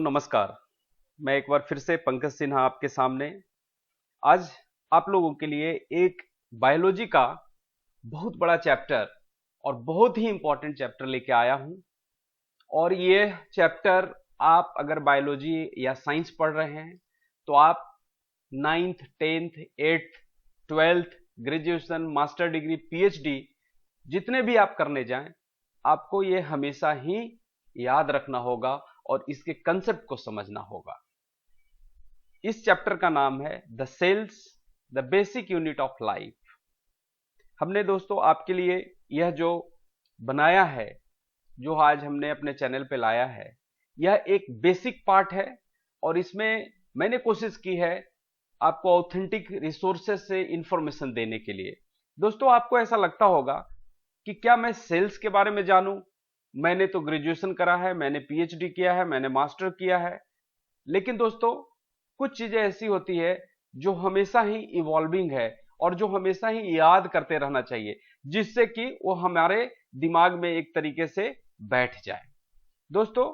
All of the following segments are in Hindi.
नमस्कार। मैं एक बार फिर से पंकज सिन्हा आपके सामने आज आप लोगों के लिए एक बायोलॉजी का बहुत बड़ा चैप्टर और बहुत ही इंपॉर्टेंट चैप्टर लेके आया हूं। और ये चैप्टर आप अगर बायोलॉजी या साइंस पढ़ रहे हैं तो आप 9th 10th 8th 12th graduation master degree PhD जितने भी आप करने जाएं आपको ये हमेशा ही याद रखना होगा और इसके कंसेप्ट को समझना होगा। इस चैप्टर का नाम है the cells the basic unit of life. हमने दोस्तों आपके लिए यह जो बनाया है, जो आज हमने अपने चैनल पे लाया है, यह एक बेसिक पार्ट है और इसमें मैंने कोशिश की है आपको ऑथेंटिक रिसोर्सेज से इंफॉर्मेशन देने के लिए। दोस्तों आपको ऐसा लगता होगा कि क्या मैं सेल्स के बारे में जानूं, मैंने तो ग्रेजुएशन करा है, मैंने पीएचडी किया है, मैंने मास्टर किया है। लेकिन दोस्तों कुछ चीजें ऐसी होती है जो हमेशा ही इवॉल्विंग है और जो हमेशा ही याद करते रहना चाहिए, जिससे कि वो हमारे दिमाग में एक तरीके से बैठ जाए। दोस्तों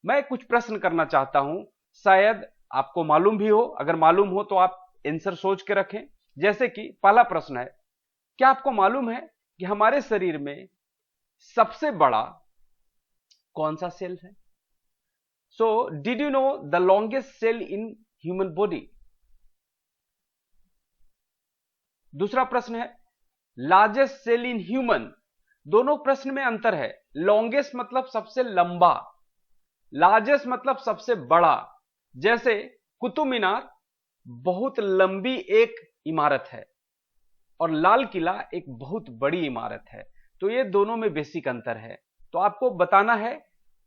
मैं कुछ प्रश्न करना चाहता हूं, शायद आपको मालूम भी हो, अगर मालूम हो तो आप आंसर सोच के रखें। जैसे कि पहला प्रश्न है, क्या आपको मालूम है कि हमारे शरीर में सबसे बड़ा कौन सा सेल है? So did you know the longest cell in human body? दूसरा प्रश्न है लार्जेस्ट सेल इन ह्यूमन। दोनों प्रश्न में अंतर है। लॉन्गेस्ट मतलब सबसे लंबा, लार्जेस्ट मतलब सबसे बड़ा। जैसे कुतुब मीनार बहुत लंबी एक इमारत है और लाल किला एक बहुत बड़ी इमारत है, तो ये दोनों में बेसिक अंतर है। तो आपको बताना है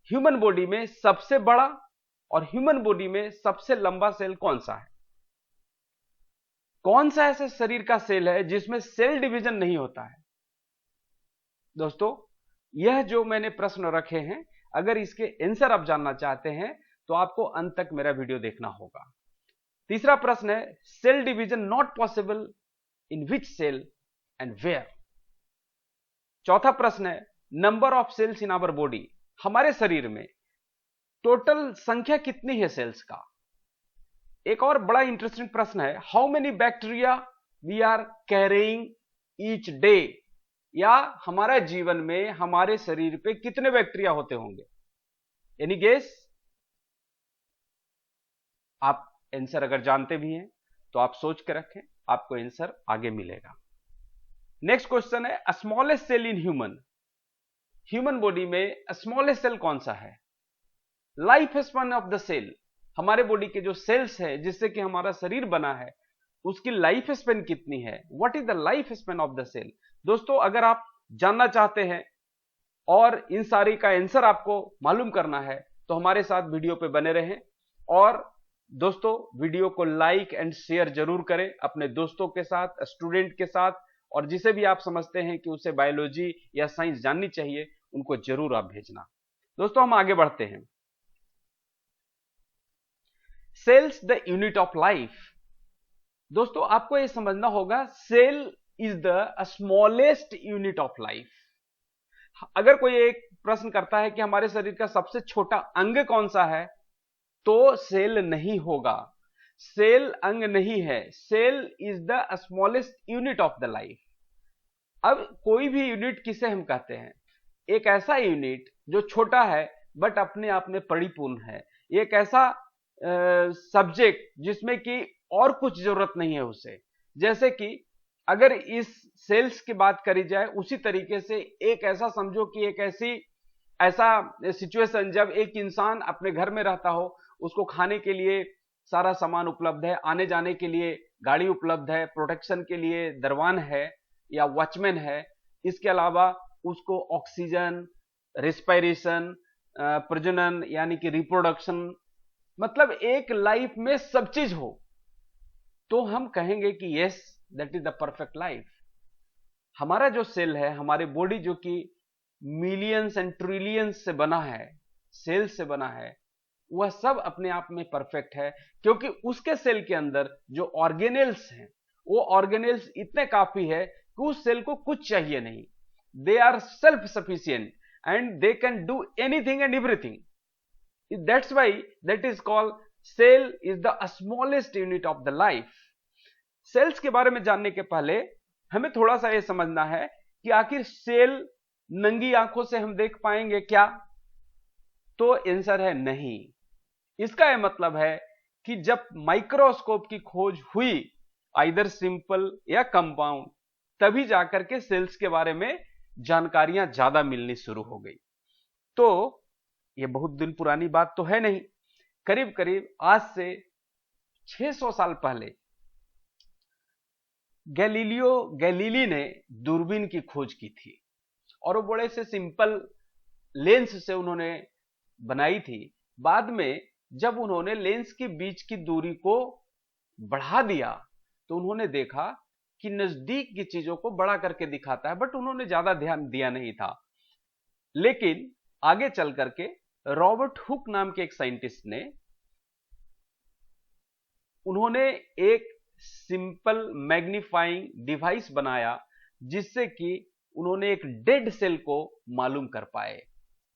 ह्यूमन बॉडी में सबसे बड़ा और ह्यूमन बॉडी में सबसे लंबा सेल कौन सा है। कौन सा ऐसे शरीर का सेल है जिसमें सेल डिवीजन नहीं होता है? दोस्तों यह जो मैंने प्रश्न रखे हैं, अगर इसके आंसर आप जानना चाहते हैं तो आपको अंत तक मेरा वीडियो देखना होगा। तीसरा प्रश्न है cell division not possible in which cell and where. चौथा प्रश्न है number of cells in our body. हमारे शरीर में टोटल संख्या कितनी है सेल्स का? एक और बड़ा इंटरेस्टिंग प्रश्न है how many bacteria we are carrying each day. या हमारे जीवन में हमारे शरीर पे कितने बैक्टीरिया होते होंगे? Any guess? आप आंसर अगर जानते भी हैं तो आप सोच के रखें, आपको आंसर आगे मिलेगा। नेक्स्ट क्वेश्चन है smallest cell in human. Human body में स्मॉलेस्ट सेल कौन सा है? Life span of the cell. हमारे बॉडी के जो सेल्स है जिससे कि हमारा शरीर बना है उसकी लाइफ स्पैन कितनी है? What is the life span of the cell? दोस्तों अगर आप जानना चाहते हैं और इन सारी का आंसर आपको मालूम करना है तो हमारे साथ वीडियो पे बने रहें। और दोस्तों वीडियो को लाइक एंड शेयर जरूर करें अपने दोस्तों के साथ, स्टूडेंट के साथ, और जिसे भी आप समझते हैं कि उसे बायोलॉजी या साइंस जाननी चाहिए उनको जरूर आप भेजना। दोस्तों हम आगे बढ़ते हैं। Cells the unit of life. दोस्तों आपको यह समझना होगा cell is the smallest unit of life. अगर कोई एक प्रश्न करता है कि हमारे शरीर का सबसे छोटा अंग कौन सा है, तो सेल नहीं होगा। सेल अंग नहीं है, cell is the smallest unit of the life. अब कोई भी यूनिट किसे हम कहते हैं? एक ऐसा यूनिट जो छोटा है बट अपने आप में परिपूर्ण है। एक ऐसा सब्जेक्ट जिसमें कि और कुछ जरूरत नहीं है उसे। जैसे कि अगर इस सेल्स की बात करी जाए उसी तरीके से एक ऐसा समझो कि एक ऐसा सिचुएशन जब एक इंसान अपने घर में रहता हो, उसको खाने के लिए सारा सामान उपलब्ध है, आने जाने के लिए गाड़ी उपलब्ध है, प्रोटेक्शन के लिए दरवान है या वॉचमैन है, इसके अलावा उसको ऑक्सीजन, रेस्पिरेशन, प्रजनन यानी कि रिप्रोडक्शन, मतलब एक लाइफ में सब चीज हो, तो हम कहेंगे कि yes that is the perfect life. हमारा जो सेल है, हमारी बॉडी जो कि मिलियंस एंड ट्रिलियंस से बना है, सेल से बना है, वह सब अपने आप में परफेक्ट है, क्योंकि उसके सेल के अंदर जो ऑर्गेनेल्स हैं वो ऑर्गेनेल्स इतने काफी है कि उस सेल को कुछ चाहिए नहीं। They are self sufficient and they can do anything and everything. That's why that is called cell is the smallest unit of the life. Cells के बारे में जानने के पहले हमें थोड़ा सा यह समझना है कि आखिर सेल नंगी आंखों से हम देख पाएंगे क्या? तो आंसर है नहीं। इसका यह मतलब है कि जब माइक्रोस्कोप की खोज हुई, आइदर सिंपल या कंपाउंड, तभी जाकर के सेल्स के बारे में जानकारियां ज्यादा मिलनी शुरू हो गई। तो यह बहुत दिन पुरानी बात तो है नहीं, करीब करीब आज से 600 साल पहले गैलीलियो गैलीली ने दूरबीन की खोज की थी, और वो बड़े से सिंपल लेंस से उन्होंने बनाई थी। बाद में जब उन्होंने लेंस के बीच की दूरी को बढ़ा दिया तो उन्होंने देखा कि नजदीक की चीजों को बड़ा करके दिखाता है, बट उन्होंने ज्यादा ध्यान दिया नहीं था। लेकिन आगे चल करके रॉबर्ट हुक नाम के एक साइंटिस्ट ने, उन्होंने एक सिंपल मैग्नीफाइंग डिवाइस बनाया जिससे कि उन्होंने एक डेड सेल को मालूम कर पाए।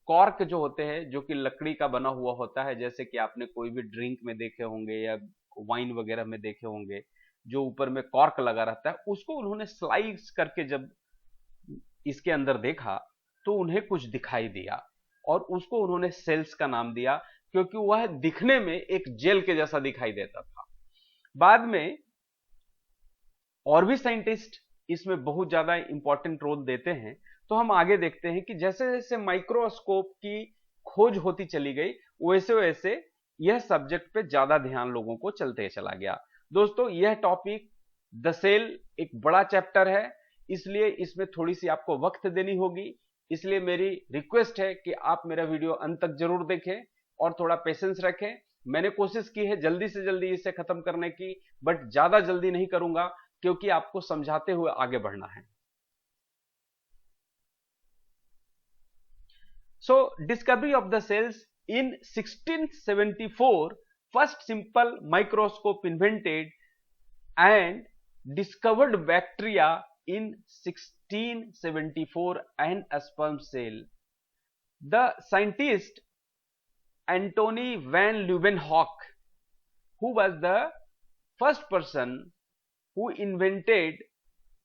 कॉर्क जो होते हैं, जो कि लकड़ी का बना हुआ होता है, जैसे कि आपने कोई भी ड्रिंक में देखे होंगे या वाइन वगैरह में देखे होंगे, जो ऊपर में कॉर्क लगा रहता है, उसको उन्होंने स्लाइस करके जब इसके अंदर देखा तो उन्हें कुछ दिखाई दिया, और उसको उन्होंने सेल्स का नाम दिया, क्योंकि वह दिखने में एक जेल के जैसा दिखाई देता था। बाद में और भी साइंटिस्ट इसमें बहुत ज्यादा इंपॉर्टेंट रोल देते हैं। तो हम आगे देखते हैं कि जैसे जैसे माइक्रोस्कोप की खोज होती चली गई, वैसे वैसे यह सब्जेक्ट पे ज्यादा ध्यान लोगों को चलते चला गया। दोस्तों, यह टॉपिक द सेल एक बड़ा चैप्टर है, इसलिए इसमें थोड़ी सी आपको वक्त देनी होगी। इसलिए मेरी रिक्वेस्ट है कि आप मेरा वीडियो अंत तक जरूर देखें और थोड़ा पेशेंस रखें। मैंने कोशिश की है जल्दी से जल्दी इसे खत्म करने की, बट ज्यादा जल्दी नहीं करूंगा, क्योंकि आपको समझाते हुए आगे बढ़ना है। So, discovery of the cells in 1674, first simple microscope invented, and discovered bacteria in 1674 and a sperm cell. The scientist Antony van Leeuwenhoek, who was the first person who invented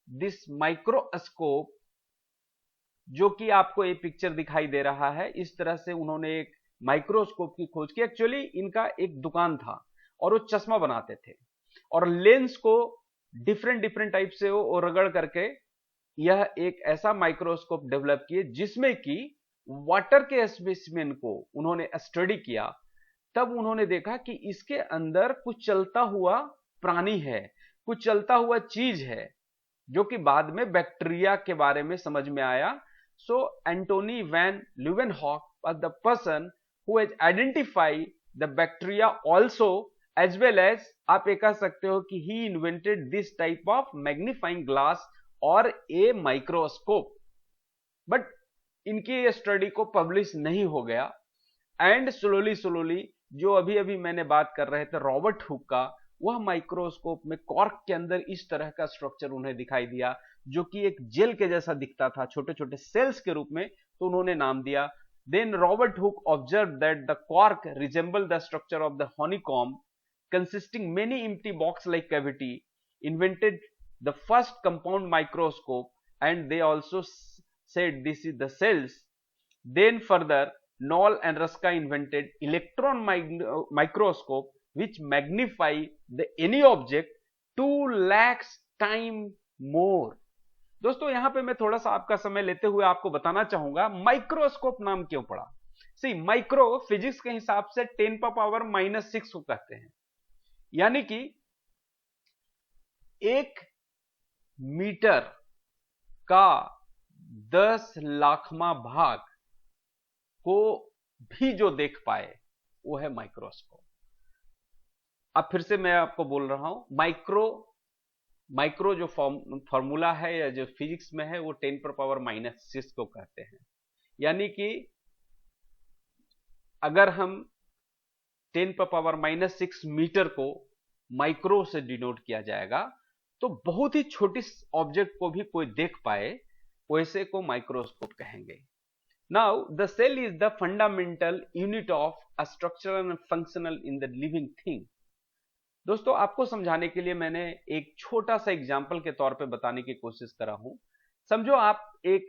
this microscope, जो कि आपको एक पिक्चर दिखाई दे रहा है, इस तरह से उन्होंने एक माइक्रोस्कोप की खोज की। एक्चुअली इनका एक दुकान था और वो चश्मा बनाते थे, और लेंस को डिफरेंट डिफरेंट टाइप से वो रगड़ करके यह एक ऐसा माइक्रोस्कोप डेवलप किए जिसमें कि वाटर के स्पेसिमेन को उन्होंने स्टडी किया। तब उन्होंने देखा कि इसके अंदर कुछ चलता हुआ प्राणी है, कुछ चलता हुआ चीज है, जो कि बाद में बैक्टीरिया के बारे में समझ में आया। So Antony van Leeuwenhoek was the person who has identified the bacteria also, as well as आप ये कह सकते हो कि he invented this type of magnifying glass or a microscope. But इनकी ये स्टडी को पब्लिश नहीं हो गया, एंड स्लोली जो अभी अभी मैंने बात कर रहे थे रॉबर्ट हुक का, वह माइक्रोस्कोप में कॉर्क के अंदर इस तरह का स्ट्रक्चर उन्हें दिखाई दिया, जो कि एक जेल के जैसा दिखता था, छोटे छोटे सेल्स के रूप में, तो उन्होंने नाम दिया। Then Robert Hooke observe that the cork resemble the structure of the honeycomb consisting many empty box like cavity, invented the first compound microscope, and they also said this is the cells. Then further Knoll and Ruska invented electron microscope which magnify any object 2 lakhs time more. दोस्तों, यहां पे मैं थोड़ा सा आपका समय लेते हुए आपको बताना चाहूंगा माइक्रोस्कोप नाम क्यों पड़ा। सी, माइक्रो फिजिक्स के हिसाब से 10⁻⁻⁶ को कहते हैं, यानी कि 1 मीटर का 10 लाखवां भाग को भी जो देख पाए वो है माइक्रोस्कोप। अब फिर से मैं आपको बोल रहा हूं, माइक्रो जो फॉर्मूला है या जो फिजिक्स में है वो 10⁻⁻⁶ को कहते हैं। यानी कि अगर हम 10⁻⁻⁶ मीटर को माइक्रो से डिनोट किया जाएगा, तो बहुत ही छोटी ऑब्जेक्ट को भी कोई देख पाए, वैसे को माइक्रोस्कोप कहेंगे। Now the cell is the fundamental unit of a structural and functional in the living thing. दोस्तों, आपको समझाने के लिए मैंने एक छोटा सा एग्जाम्पल के तौर पे बताने की कोशिश करा हूं। समझो आप एक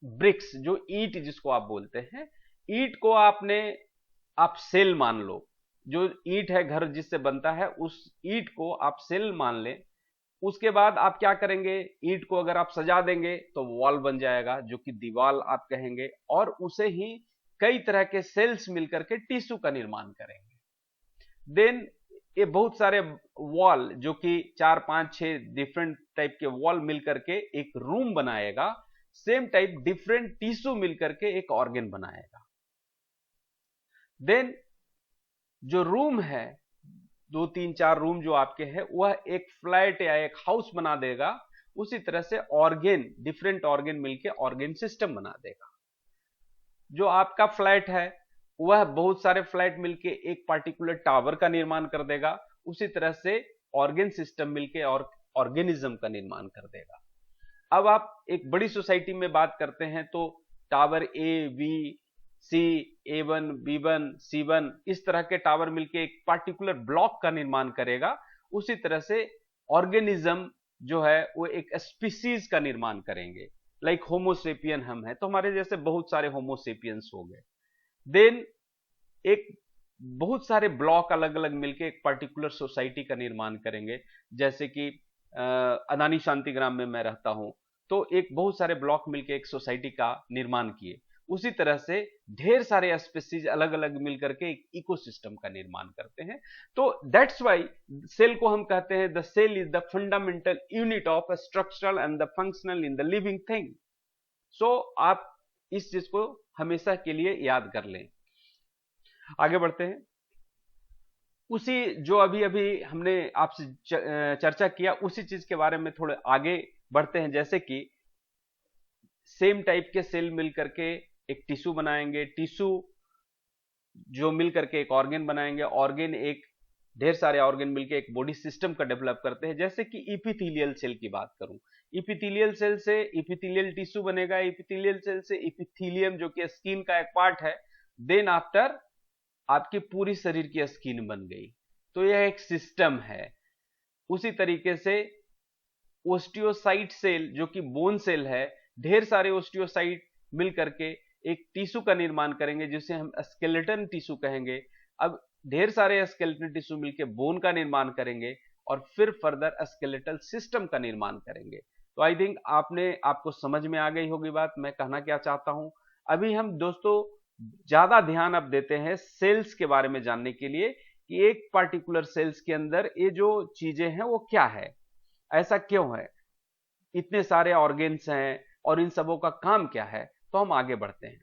ब्रिक्स, जो ईंट जिसको आप बोलते हैं, ईंट को आप सेल मान लो। जो ईंट है, घर जिससे बनता है, उस ईंट को आप सेल मान लें। उसके बाद आप क्या करेंगे, ईंट को अगर आप सजा देंगे तो वॉल बन जाएगा, जो कि दीवार आप कहेंगे, और उसे ही कई तरह के सेल्स मिलकर के टिश्यू का निर्माण करेंगे। देन ये बहुत सारे वॉल, जो कि 4, 5, 6 डिफरेंट टाइप के वॉल मिलकर के एक रूम बनाएगा। सेम टाइप डिफरेंट टिश्यू मिलकर के एक ऑर्गन बनाएगा। देन जो रूम है, 2, 3, 4 रूम जो आपके हैं, वह एक फ्लैट या एक हाउस बना देगा। उसी तरह से ऑर्गन, डिफरेंट ऑर्गन मिलके ऑर्गन सिस्टम बना देगा। जो आपका फ्लैट है, वह बहुत सारे फ्लैट मिलके एक पार्टिकुलर टावर का निर्माण कर देगा। उसी तरह से ऑर्गन सिस्टम मिलके और ऑर्गेनिज्म का निर्माण कर देगा। अब आप एक बड़ी सोसाइटी में बात करते हैं तो tower A, B, C, A1, B1, C1, इस तरह के टावर मिलके एक पार्टिकुलर ब्लॉक का निर्माण करेगा। उसी तरह से ऑर्गेनिज्म जो है वो एक स्पीसीज का निर्माण करेंगे। लाइक होमोसेपियन हम हैं, तो हमारे जैसे बहुत सारे होमोसेपियंस हो गए। देन एक बहुत सारे ब्लॉक अलग अलग मिलके एक पर्टिकुलर सोसाइटी का निर्माण करेंगे। जैसे कि अदानी शांति ग्राम में मैं रहता हूं, तो एक बहुत सारे ब्लॉक मिलके एक सोसाइटी का निर्माण किए। उसी तरह से ढेर सारे स्पीसीज अलग अलग मिलकर के एक इकोसिस्टम का निर्माण करते हैं। तो दैट्स वाई सेल को हम कहते हैं the cell is the fundamental unit of structural and the functional in the living thing. So आप इस चीज को हमेशा के लिए याद कर लें। आगे बढ़ते हैं। उसी जो अभी अभी हमने आपसे चर्चा किया, उसी चीज के बारे में थोड़े आगे बढ़ते हैं। जैसे कि सेम टाइप के सेल मिल करके एक टिश्यू बनाएंगे, टिश्यू जो मिल करके एक ऑर्गन बनाएंगे, ऑर्गन एक ढेर सारे ऑर्गन मिलकर एक बॉडी सिस्टम का डेवलप करते हैं। जैसे कि इपिथेलियल सेल की बात करूं, इपिथेलियल सेल से इपिथेलियल टिश्यू बनेगा, इपिथेलियल सेल से इपिथेलियम जो कि स्किन का एक पार्ट है। देन आफ्टर आपकी पूरी शरीर की स्किन बन गई। तो यह एक सिस्टम है। उसी तरीके से ओस्टियोसाइट सेल जो कि बोन सेल है, ढेर सारे ओस्टियोसाइट मिल करके एक टिश्यू का निर्माण करेंगे जिसे हम स्केलेटन टिश्यू कहेंगे। अब ढेर सारे स्केलेटन टिश्यू मिलकर बोन का निर्माण करेंगे और फिर फर्दर स्केलेटल सिस्टम का निर्माण करेंगे। तो आई थिंक आपको समझ में आ गई होगी बात मैं कहना क्या चाहता हूं। अभी हम दोस्तों ज्यादा ध्यान अब देते हैं सेल्स के बारे में जानने के लिए कि एक पार्टिकुलर सेल्स के अंदर ये जो चीजें हैं वो क्या है, ऐसा क्यों है, इतने सारे ऑर्गेन्स हैं और इन सबों का काम क्या है। तो हम आगे बढ़ते हैं।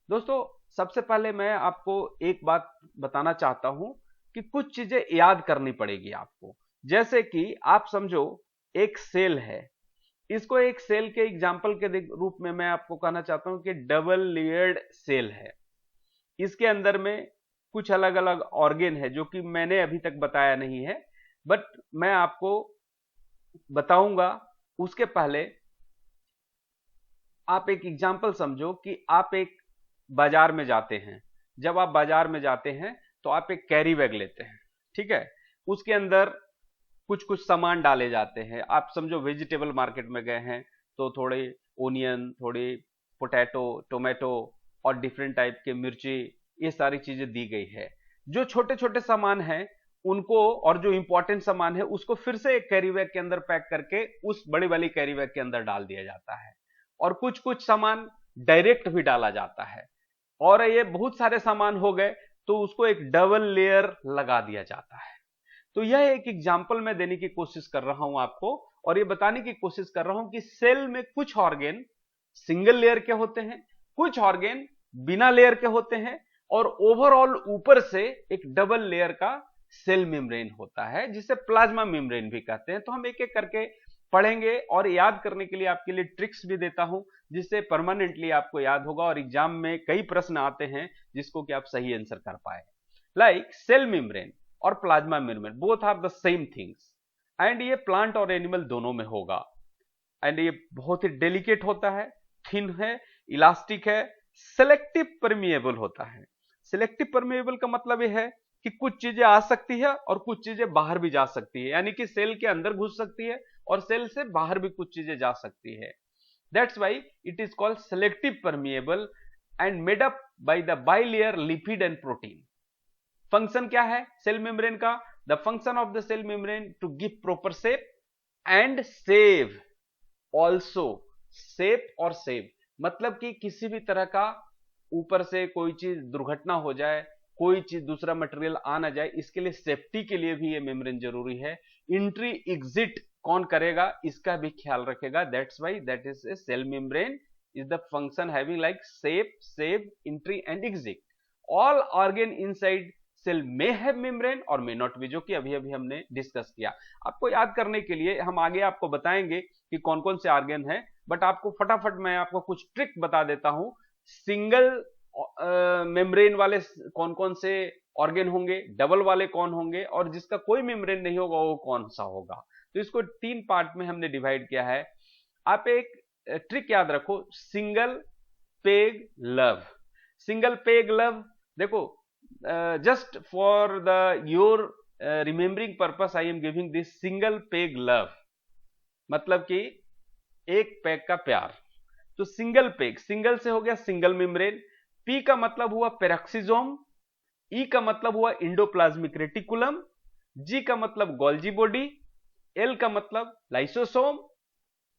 दोस्तों, सबसे पहले मैं आपको एक बात बताना चाहता हूं कि कुछ चीजें याद करनी पड़ेगी आपको। जैसे कि आप समझो एक सेल है, इसको एक सेल के एग्जाम्पल के रूप में मैं आपको कहना चाहता हूं कि डबल लेयर्ड सेल है। इसके अंदर में कुछ अलग अलग ऑर्गन है जो कि मैंने अभी तक बताया नहीं है, बट मैं आपको बताऊंगा। उसके पहले आप एक एग्जाम्पल समझो कि आप एक बाजार में जाते हैं। जब आप बाजार में जाते हैं तो आप एक कैरी बैग लेते हैं, ठीक है। उसके अंदर कुछ कुछ सामान डाले जाते हैं। आप समझो वेजिटेबल मार्केट में गए हैं तो थोड़े ओनियन, थोड़े पोटैटो, टोमेटो और डिफरेंट टाइप के मिर्ची, ये सारी चीजें दी गई है। जो छोटे छोटे सामान हैं उनको और जो इंपॉर्टेंट सामान है उसको फिर से एक कैरी बैग के अंदर पैक करके उस बड़ी वाली कैरी बैग के अंदर डाल दिया जाता है। और कुछ कुछ सामान डायरेक्ट भी डाला जाता है। और ये बहुत सारे सामान हो गए तो उसको एक डबल लेयर लगा दिया जाता है। तो यह एक एग्जाम्पल मैं देने की कोशिश कर रहा हूं आपको, और ये बताने की कोशिश कर रहा हूं कि सेल में कुछ ऑर्गन सिंगल लेयर के होते हैं, कुछ ऑर्गन बिना लेयर के होते हैं, और ओवरऑल ऊपर से एक डबल लेयर का सेल मेम्ब्रेन होता है जिसे प्लाज्मा मेम्ब्रेन भी कहते हैं। तो हम एक एक करके पढ़ेंगे और याद करने के लिए आपके लिए ट्रिक्स भी देता हूं जिससे परमानेंटली आपको याद होगा और एग्जाम में कई प्रश्न आते हैं जिसको कि आप सही आंसर कर पाए। लाइक सेल मेम्ब्रेन और plasma membrane both are the same things, and ये प्लांट और एनिमल दोनों में होगा। एंड ये बहुत ही डेलिकेट होता है, थिन है, इलास्टिक है, सेलेक्टिव परमिएबल होता है। सेलेक्टिव परमिएबल का मतलब यह है कि कुछ चीजें आ सकती है और कुछ चीजें बाहर भी जा सकती है, यानी कि सेल के अंदर घुस सकती है और सेल से बाहर भी कुछ चीजें जा सकती है। That's why it is called selective permeable and made up by the bilayer lipid and protein. Function क्या है सेल मेम्ब्रेन का? The function of the cell membrane to give proper shape and save also. Shape और सेव मतलब कि किसी भी तरह का ऊपर से कोई चीज दुर्घटना हो जाए, कोई चीज दूसरा मटेरियल आ ना जाए, इसके लिए सेफ्टी के लिए भी ये मेम्ब्रेन जरूरी है। एंट्री एग्जिट कौन करेगा इसका भी ख्याल रखेगा। That's why that is a cell membrane is the function having like shape, save, entry and exit. All organ inside cell may have membrane और मे नॉट बी, जो कि अभी अभी हमने डिस्कस किया। आपको याद करने के लिए हम आगे आपको बताएंगे कि कौन कौन से ऑर्गन है, बट आपको फटाफट मैं आपको कुछ ट्रिक बता देता हूं। सिंगल मेम्ब्रेन वाले कौन कौन से ऑर्गन होंगे, डबल वाले कौन होंगे, और जिसका कोई मेम्ब्रेन नहीं होगा वो कौन सा होगा। तो इसको 3 पार्ट में हमने डिवाइड किया है। आप एक ट्रिक याद रखो, single peg love. Single peg love देखो, just for the your remembering purpose I am giving this single peg love, मतलब कि एक पेग का प्यार। तो सिंगल पेग, सिंगल से हो गया सिंगल मेम्ब्रेन। पी का मतलब हुआ पेरोक्सिसोम, ई का मतलब हुआ इंडोप्लाज्मिक रेटिकुलम, जी का मतलब गोल्जी बॉडी, एल का मतलब लाइसोसोम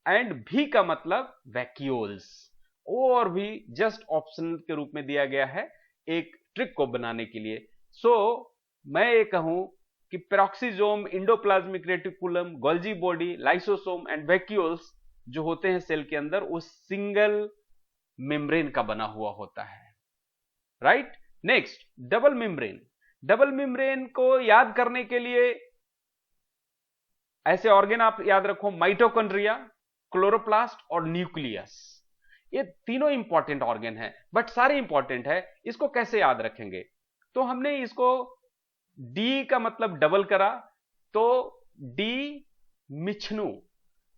एंड भी का मतलब वैक्यूल्स। और भी जस्ट ऑप्शनल के रूप में दिया गया है एक ट्रिक को बनाने के लिए। मैं ये कहूं कि peroxisome, endoplasmic reticulum, Golgi body, lysosome and vacuoles जो होते हैं सेल के अंदर, वो सिंगल मेम्ब्रेन का बना हुआ होता है, right. Next, double membrane. Double membrane को याद करने के लिए ऐसे ऑर्गन आप याद रखो, माइटोकॉन्ड्रिया, क्लोरोप्लास्ट और न्यूक्लियस। ये तीनों इंपॉर्टेंट ऑर्गन है, बट सारे इंपॉर्टेंट है। इसको कैसे याद रखेंगे? तो हमने इसको डी का मतलब डबल करा, तो डी मिछनु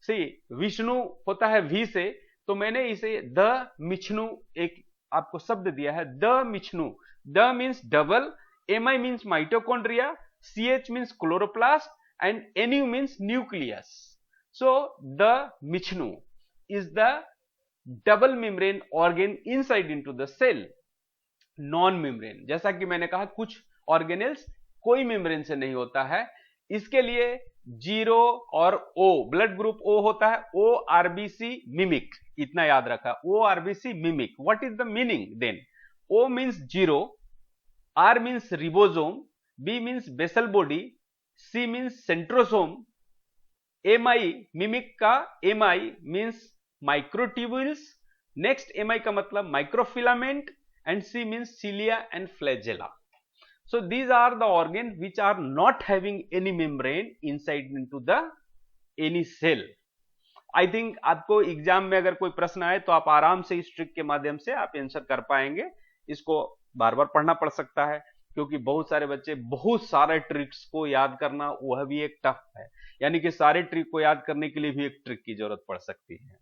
से, विष्णु होता है वी से, तो मैंने इसे द मिछनु एक आपको शब्द दिया है, द मिछनु। D means double, M I means mitochondria, C H means chloroplast and Nu means nucleus. So the Michnu is the double membrane organ inside into the cell. Non membrane, जैसा कि मैंने कहा कुछ ऑर्गेनेल्स कोई मेम्ब्रेन से नहीं होता है। इसके लिए 0 और O, ब्लड ग्रुप O होता है, O RBC मिमिक, इतना याद रखा, O RBC mimic. What is the meaning then? O means 0, R means ribosome, B means basal body, C means centrosome, MI mimic का MI means microtubules, next MI का मतलब microfilament and C means cilia and flagella. So these are the organs which are not having any membrane inside into the any cell. I think आपको एग्जाम में अगर कोई प्रश्न आए तो आप आराम से इस ट्रिक के माध्यम से आप आंसर कर पाएंगे। इसको बार बार पढ़ना पड़ सकता है क्योंकि बहुत सारे बच्चे बहुत सारे ट्रिक्स को याद करना वह भी एक टफ है, यानी कि सारे ट्रिक को याद करने के लिए भी एक ट्रिक की जरूरत पड़ सकती है।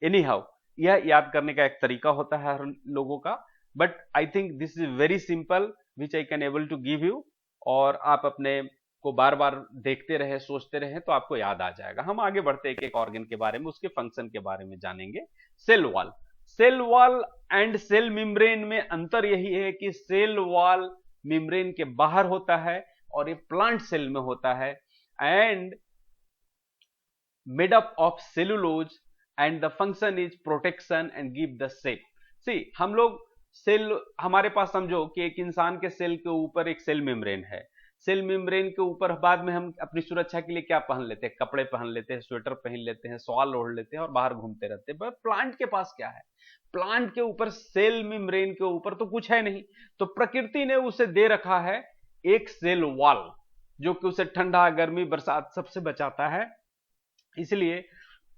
एनी हाउ, यह याद करने का एक तरीका होता है हर लोगों का, but I think this is very simple which I can able to give you, और आप अपने को बार बार देखते रहे, सोचते रहे तो आपको याद आ जाएगा। हम आगे बढ़ते एक एक ऑर्गन के बारे में, उसके फंक्शन के बारे में जानेंगे। Cell wall. Cell wall and cell membrane में अंतर यही है कि सेल वॉल मेम्ब्रेन के बाहर होता है और ये प्लांट सेल में होता है, and made up of cellulose and the function is protection and give the shape. See, हम लोग सेल, हमारे पास समझो कि एक इंसान के सेल के ऊपर एक सेल मेम्ब्रेन है। सेल मेम्ब्रेन के ऊपर बाद में हम अपनी सुरक्षा के लिए क्या पहन लेते हैं? कपड़े पहन लेते हैं, स्वेटर पहन लेते हैं, शॉल ओढ़ लेते हैं और बाहर घूमते रहते हैं। पर प्लांट के पास क्या है? प्लांट के ऊपर, सेल मेम्ब्रेन के ऊपर तो कुछ है नहीं, तो प्रकृति ने उसे दे रखा है एक सेल वॉल, जो कि उसे ठंडा, गर्मी, बरसात सबसे बचाता है। इसलिए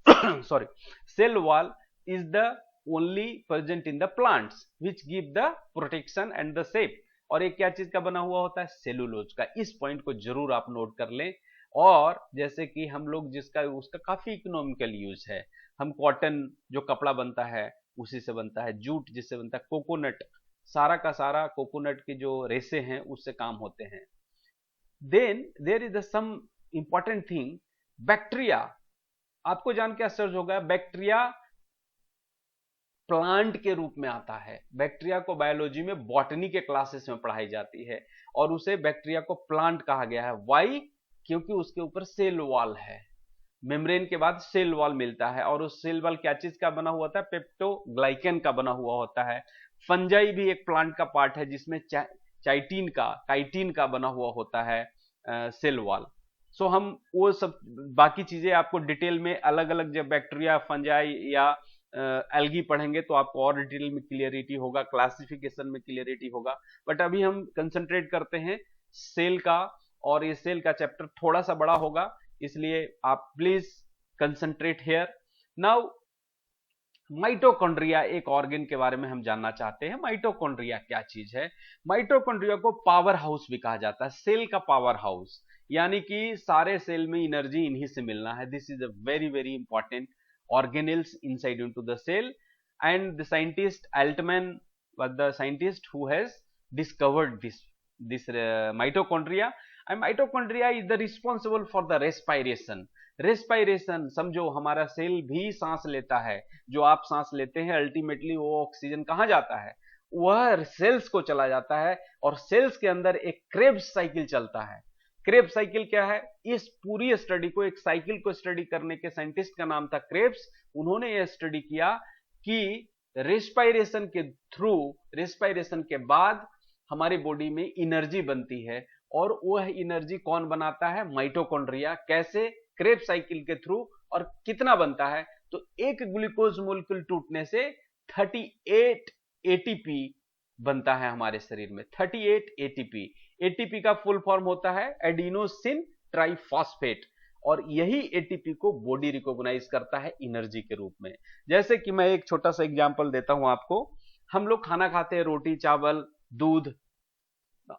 sorry, cell wall is the only present in the plants which give the protection and the shape. और ये क्या चीज का बना हुआ होता है? सेलुलोज का। इस पॉइंट को जरूर आप नोट कर लें। और जैसे कि हम लोग जिसका, उसका काफी इकोनॉमिकल यूज है। हम कॉटन जो कपड़ा बनता है उसी से बनता है, जूट जिससे बनता है, कोकोनट, सारा का सारा कोकोनट के जो रेसे हैं उससे काम होते हैं। Then there is some important thing, bacteria. आपको जान के आश्चर्य होगा, बैक्टीरिया प्लांट के रूप में आता है। बैक्टीरिया को बायोलॉजी में बॉटनी के क्लासेस में पढ़ाई जाती है और उसे बैक्टीरिया को प्लांट कहा गया है। व्हाई? क्योंकि उसके ऊपर सेल वॉल है, मेम्ब्रेन के बाद सेल वॉल मिलता है और उस सेल वॉल क्या चीज का बना हुआ होता है? पेप्टोग्लाइकन का बना हुआ होता है। फंजाई भी एक प्लांट का पार्ट है जिसमें काइटिन का बना हुआ होता है सेल वॉल। सो हम वो सब बाकी चीजें आपको डिटेल में अलग अलग जब बैक्टीरिया, फंजाई या एल्गी पढ़ेंगे तो आपको और डिटेल में क्लियरिटी होगा, क्लासिफिकेशन में क्लियरिटी होगा। बट अभी हम कंसंट्रेट करते हैं सेल का, और ये सेल का चैप्टर थोड़ा सा बड़ा होगा, इसलिए आप please concentrate here. Now mitochondria एक ऑर्गन के बारे में हम जानना चाहते हैं। माइटोकॉन्ड्रिया क्या चीज है? माइटोकॉन्ड्रिया को पावर हाउस भी कहा जाता है, सेल का पावर हाउस, यानी कि सारे सेल में एनर्जी इन्हीं से मिलना है। This is a very very important organelles inside into the cell, and the scientist Altman was the scientist who has discovered this mitochondria, and mitochondria is the responsible for the respiration। समझो हमारा सेल भी सांस लेता है, जो आप सांस लेते हैं अल्टीमेटली वो ऑक्सीजन कहाँ जाता है? वह सेल्स को चला जाता है, और सेल्स के अंदर एक क्रेब्स साइकिल चलता है। क्रेब्स साइकिल क्या है? इस पूरी स्टडी को, एक साइकिल को स्टडी करने के साइंटिस्ट का नाम था क्रेब्स। उन्होंने यह स्टडी किया कि रेस्पिरेशन के थ्रू, रेस्पिरेशन के बाद हमारी बॉडी में एनर्जी बनती है, और वह एनर्जी कौन बनाता है? माइटोकॉन्ड्रिया। कैसे? क्रेब्स साइकिल के थ्रू। और कितना बनता है? तो एक ग्लूकोज मोलिक्यूल टूटने से 38 एटीपी बनता है हमारे शरीर में, 38 एटीपी। एटीपी का फुल फॉर्म होता है एडिनोसिन ट्राइफॉस्फेट, और यही एटीपी को बॉडी रिकॉग्नाइज करता है एनर्जी के रूप में। जैसे कि मैं एक छोटा सा एग्जांपल देता हूं आपको। हम लोग खाना खाते हैं, रोटी, चावल, दूध,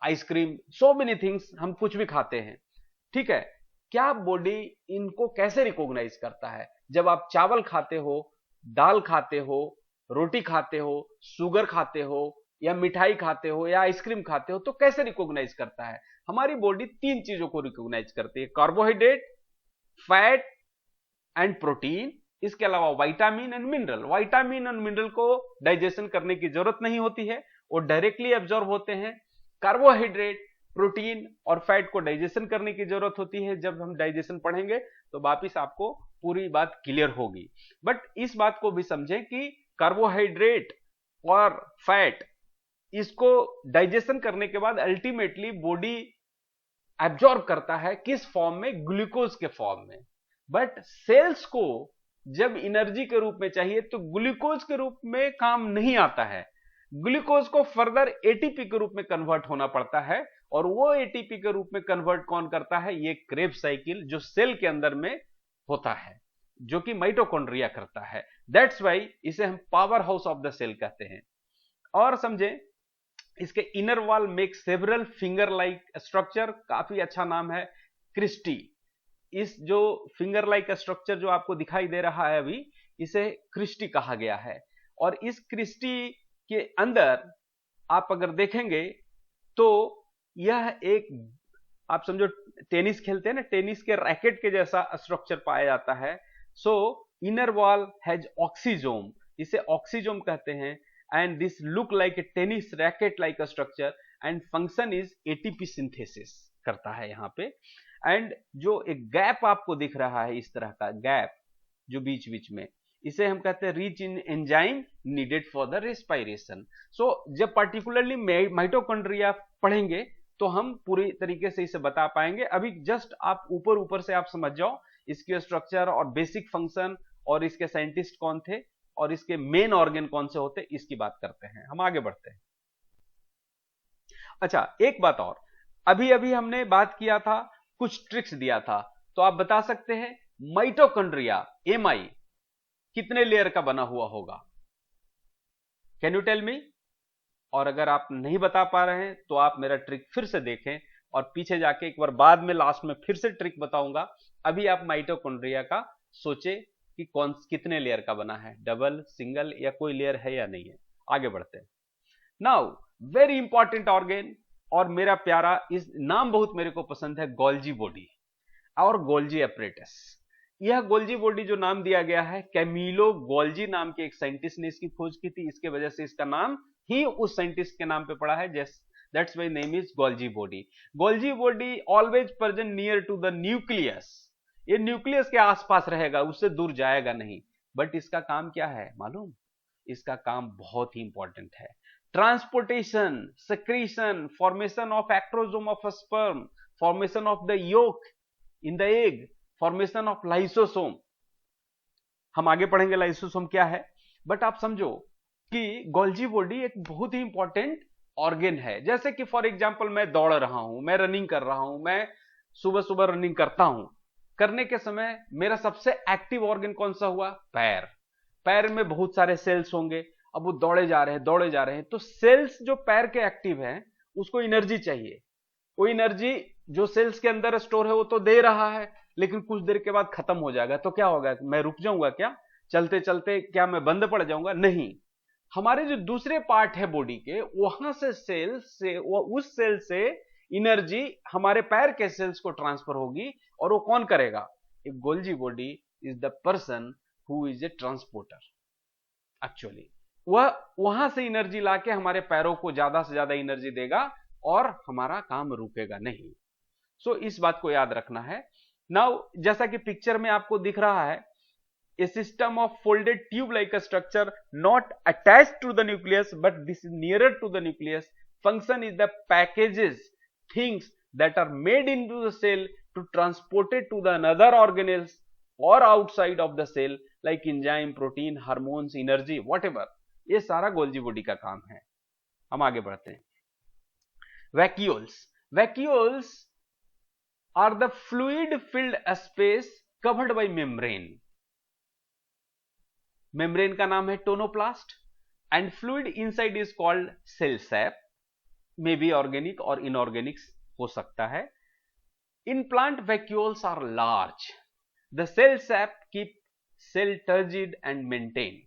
आइसक्रीम, सो मेनी थिंग्स, हम कुछ भी खाते हैं, ठीक है। क्या बॉडी इनको कैसे रिकॉग्नाइज करता है? जब आप चावल खाते हो, दाल खाते हो, रोटी खाते हो, शुगर खाते हो, या मिठाई खाते हो, या आइसक्रीम खाते हो, तो कैसे रिकॉग्नाइज करता है? हमारी बॉडी तीन चीजों को रिकॉग्नाइज करती है, कार्बोहाइड्रेट, फैट एंड प्रोटीन, इसके अलावा vitamin and mineral. Vitamin and mineral को डाइजेशन करने की जरूरत नहीं होती है, वो डायरेक्टली एब्जॉर्ब होते हैं। कार्बोहाइड्रेट, प्रोटीन और फैट को डाइजेशन करने की जरूरत होती है। जब हम डाइजेशन पढ़ेंगे तो वापिस आपको पूरी बात क्लियर होगी। बट इस बात को भी समझें कि कार्बोहाइड्रेट और फैट, इसको डाइजेशन करने के बाद अल्टीमेटली बॉडी एब्जॉर्ब करता है किस फॉर्म में? ग्लूकोज के फॉर्म में। बट सेल्स को जब एनर्जी के रूप में चाहिए तो ग्लूकोज के रूप में काम नहीं आता है, ग्लूकोज को फर्दर एटीपी के रूप में कन्वर्ट होना पड़ता है, और वो एटीपी के रूप में कन्वर्ट कौन करता है? ये क्रेब्स साइकिल जो सेल के अंदर में होता है, जो कि माइटोकॉन्ड्रिया करता है। दैट्स वाई इसे हम power house of the cell कहते हैं। और समझे, इसके inner wall make several finger like structure, काफी अच्छा नाम है, क्रिस्टी। इस जो फिंगर लाइक स्ट्रक्चर जो आपको दिखाई दे रहा है अभी, इसे क्रिस्टी कहा गया है। और इस क्रिस्टी के अंदर आप अगर देखेंगे तो यह एक, आप समझो टेनिस खेलते हैं ना, टेनिस के रैकेट के जैसा स्ट्रक्चर पाया जाता है। सो इनर वॉल हैज ऑक्सीजोम, इसे ऑक्सीजोम कहते हैं, and this look like a tennis racket like a structure and function is ATP synthesis करता है यहाँ पे। and जो एक गैप आपको दिख रहा है, इस तरह का गैप जो बीच बीच में, इसे हम कहते हैं rich in enzyme needed for the respiration. So जब पर्टिकुलरली माइटोकॉन्ड्रिया पढ़ेंगे तो हम पूरी तरीके से इसे बता पाएंगे। अभी जस्ट आप ऊपर ऊपर से आप समझ जाओ इसके स्ट्रक्चर और बेसिक फंक्शन, और इसके साइंटिस्ट कौन थे, और इसके मेन ऑर्गन कौन से होते, इसकी बात करते हैं। हम आगे बढ़ते हैं। अच्छा, एक बात और, अभी अभी हमने बात किया था, कुछ ट्रिक्स दिया था, तो आप बता सकते हैं माइटोकॉन्ड्रिया एमआई कितने लेयर का बना हुआ होगा? Can you tell me? और अगर आप नहीं बता पा रहे हैं तो आप मेरा ट्रिक फिर से देखें, और पीछे जाके एक बार बाद में लास्ट में फिर से ट्रिक बताऊंगा। अभी आप माइटोकॉन्ड्रिया का सोचे कि कितने लेयर का बना है, डबल, सिंगल या कोई लेयर है या नहीं है। आगे बढ़ते हैं। नाउ वेरी इंपॉर्टेंट ऑर्गेन, और मेरा प्यारा, इस नाम बहुत मेरे को पसंद है, गोल्जी बॉडी और गोल्जी एपरेटस। यह गोल्जी बॉडी जो नाम दिया गया है, कैमिलो गोल्जी नाम के एक साइंटिस्ट ने इसकी खोज की थी, इसके वजह से इसका नाम ही उस साइंटिस्ट के नाम पे पड़ा है, that's why name is Golgi body. Golgi body always present near to the nucleus, ये न्यूक्लियस के आसपास रहेगा, उससे दूर जाएगा नहीं। बट इसका काम क्या है मालूम? इसका काम बहुत ही इंपॉर्टेंट है, transportation, secretion, formation of acrosome of sperm, formation of the yolk in the egg, formation of lysosome. हम आगे पढ़ेंगे लाइसोसोम क्या है, बट आप समझो कि गोल्जी बॉडी एक बहुत ही इंपॉर्टेंट ऑर्गेन है। जैसे कि फॉर एग्जांपल मैं दौड़ रहा हूं, मैं रनिंग कर रहा हूं, मैं सुबह सुबह रनिंग करता हूं, करने के समय मेरा सबसे एक्टिव ऑर्गन कौन सा हुआ? पैर। पैर में बहुत सारे सेल्स होंगे, अब वो दौड़े जा रहे हैं, तो सेल्स जो पैर के एक्टिव हैं उसको एनर्जी चाहिए। वो एनर्जी जो सेल्स के अंदर स्टोर है वो तो दे रहा है, लेकिन कुछ देर के बाद खत्म हो जाएगा, तो क्या होगा? मैं रुक जाऊंगा क्या? चलते चलते क्या मैं बंद पड़ जाऊंगा? नहीं। हमारे जो दूसरे पार्ट है बॉडी के, वहां से उस सेल से एनर्जी हमारे पैर के सेल्स को ट्रांसफर होगी, और वो कौन करेगा? एक Golgi body is the person who is a transporter. Actually वह वहां से एनर्जी लाके हमारे पैरों को ज्यादा से ज्यादा एनर्जी देगा और हमारा काम रुकेगा नहीं। सो इस बात को याद रखना है। नाउ जैसा कि पिक्चर में आपको दिख रहा है, a system of folded tube like a structure not attached to the nucleus but this is nearer to the nucleus function is the packages things that are made into the cell to transport it to the another organelles or outside of the cell like enzyme, protein, hormones, energy, whatever। ये सारा गोल्जी बॉडी का काम है। हम आगे बढ़ते हैं। Vacuoles are the fluid filled space covered by membrane। Membrane का नाम है tonoplast, and fluid inside is called cell sap, may be organic और इनऑर्गेनिक हो सकता है। In plant vacuoles are large, the cell sap keep cell turgid and maintain.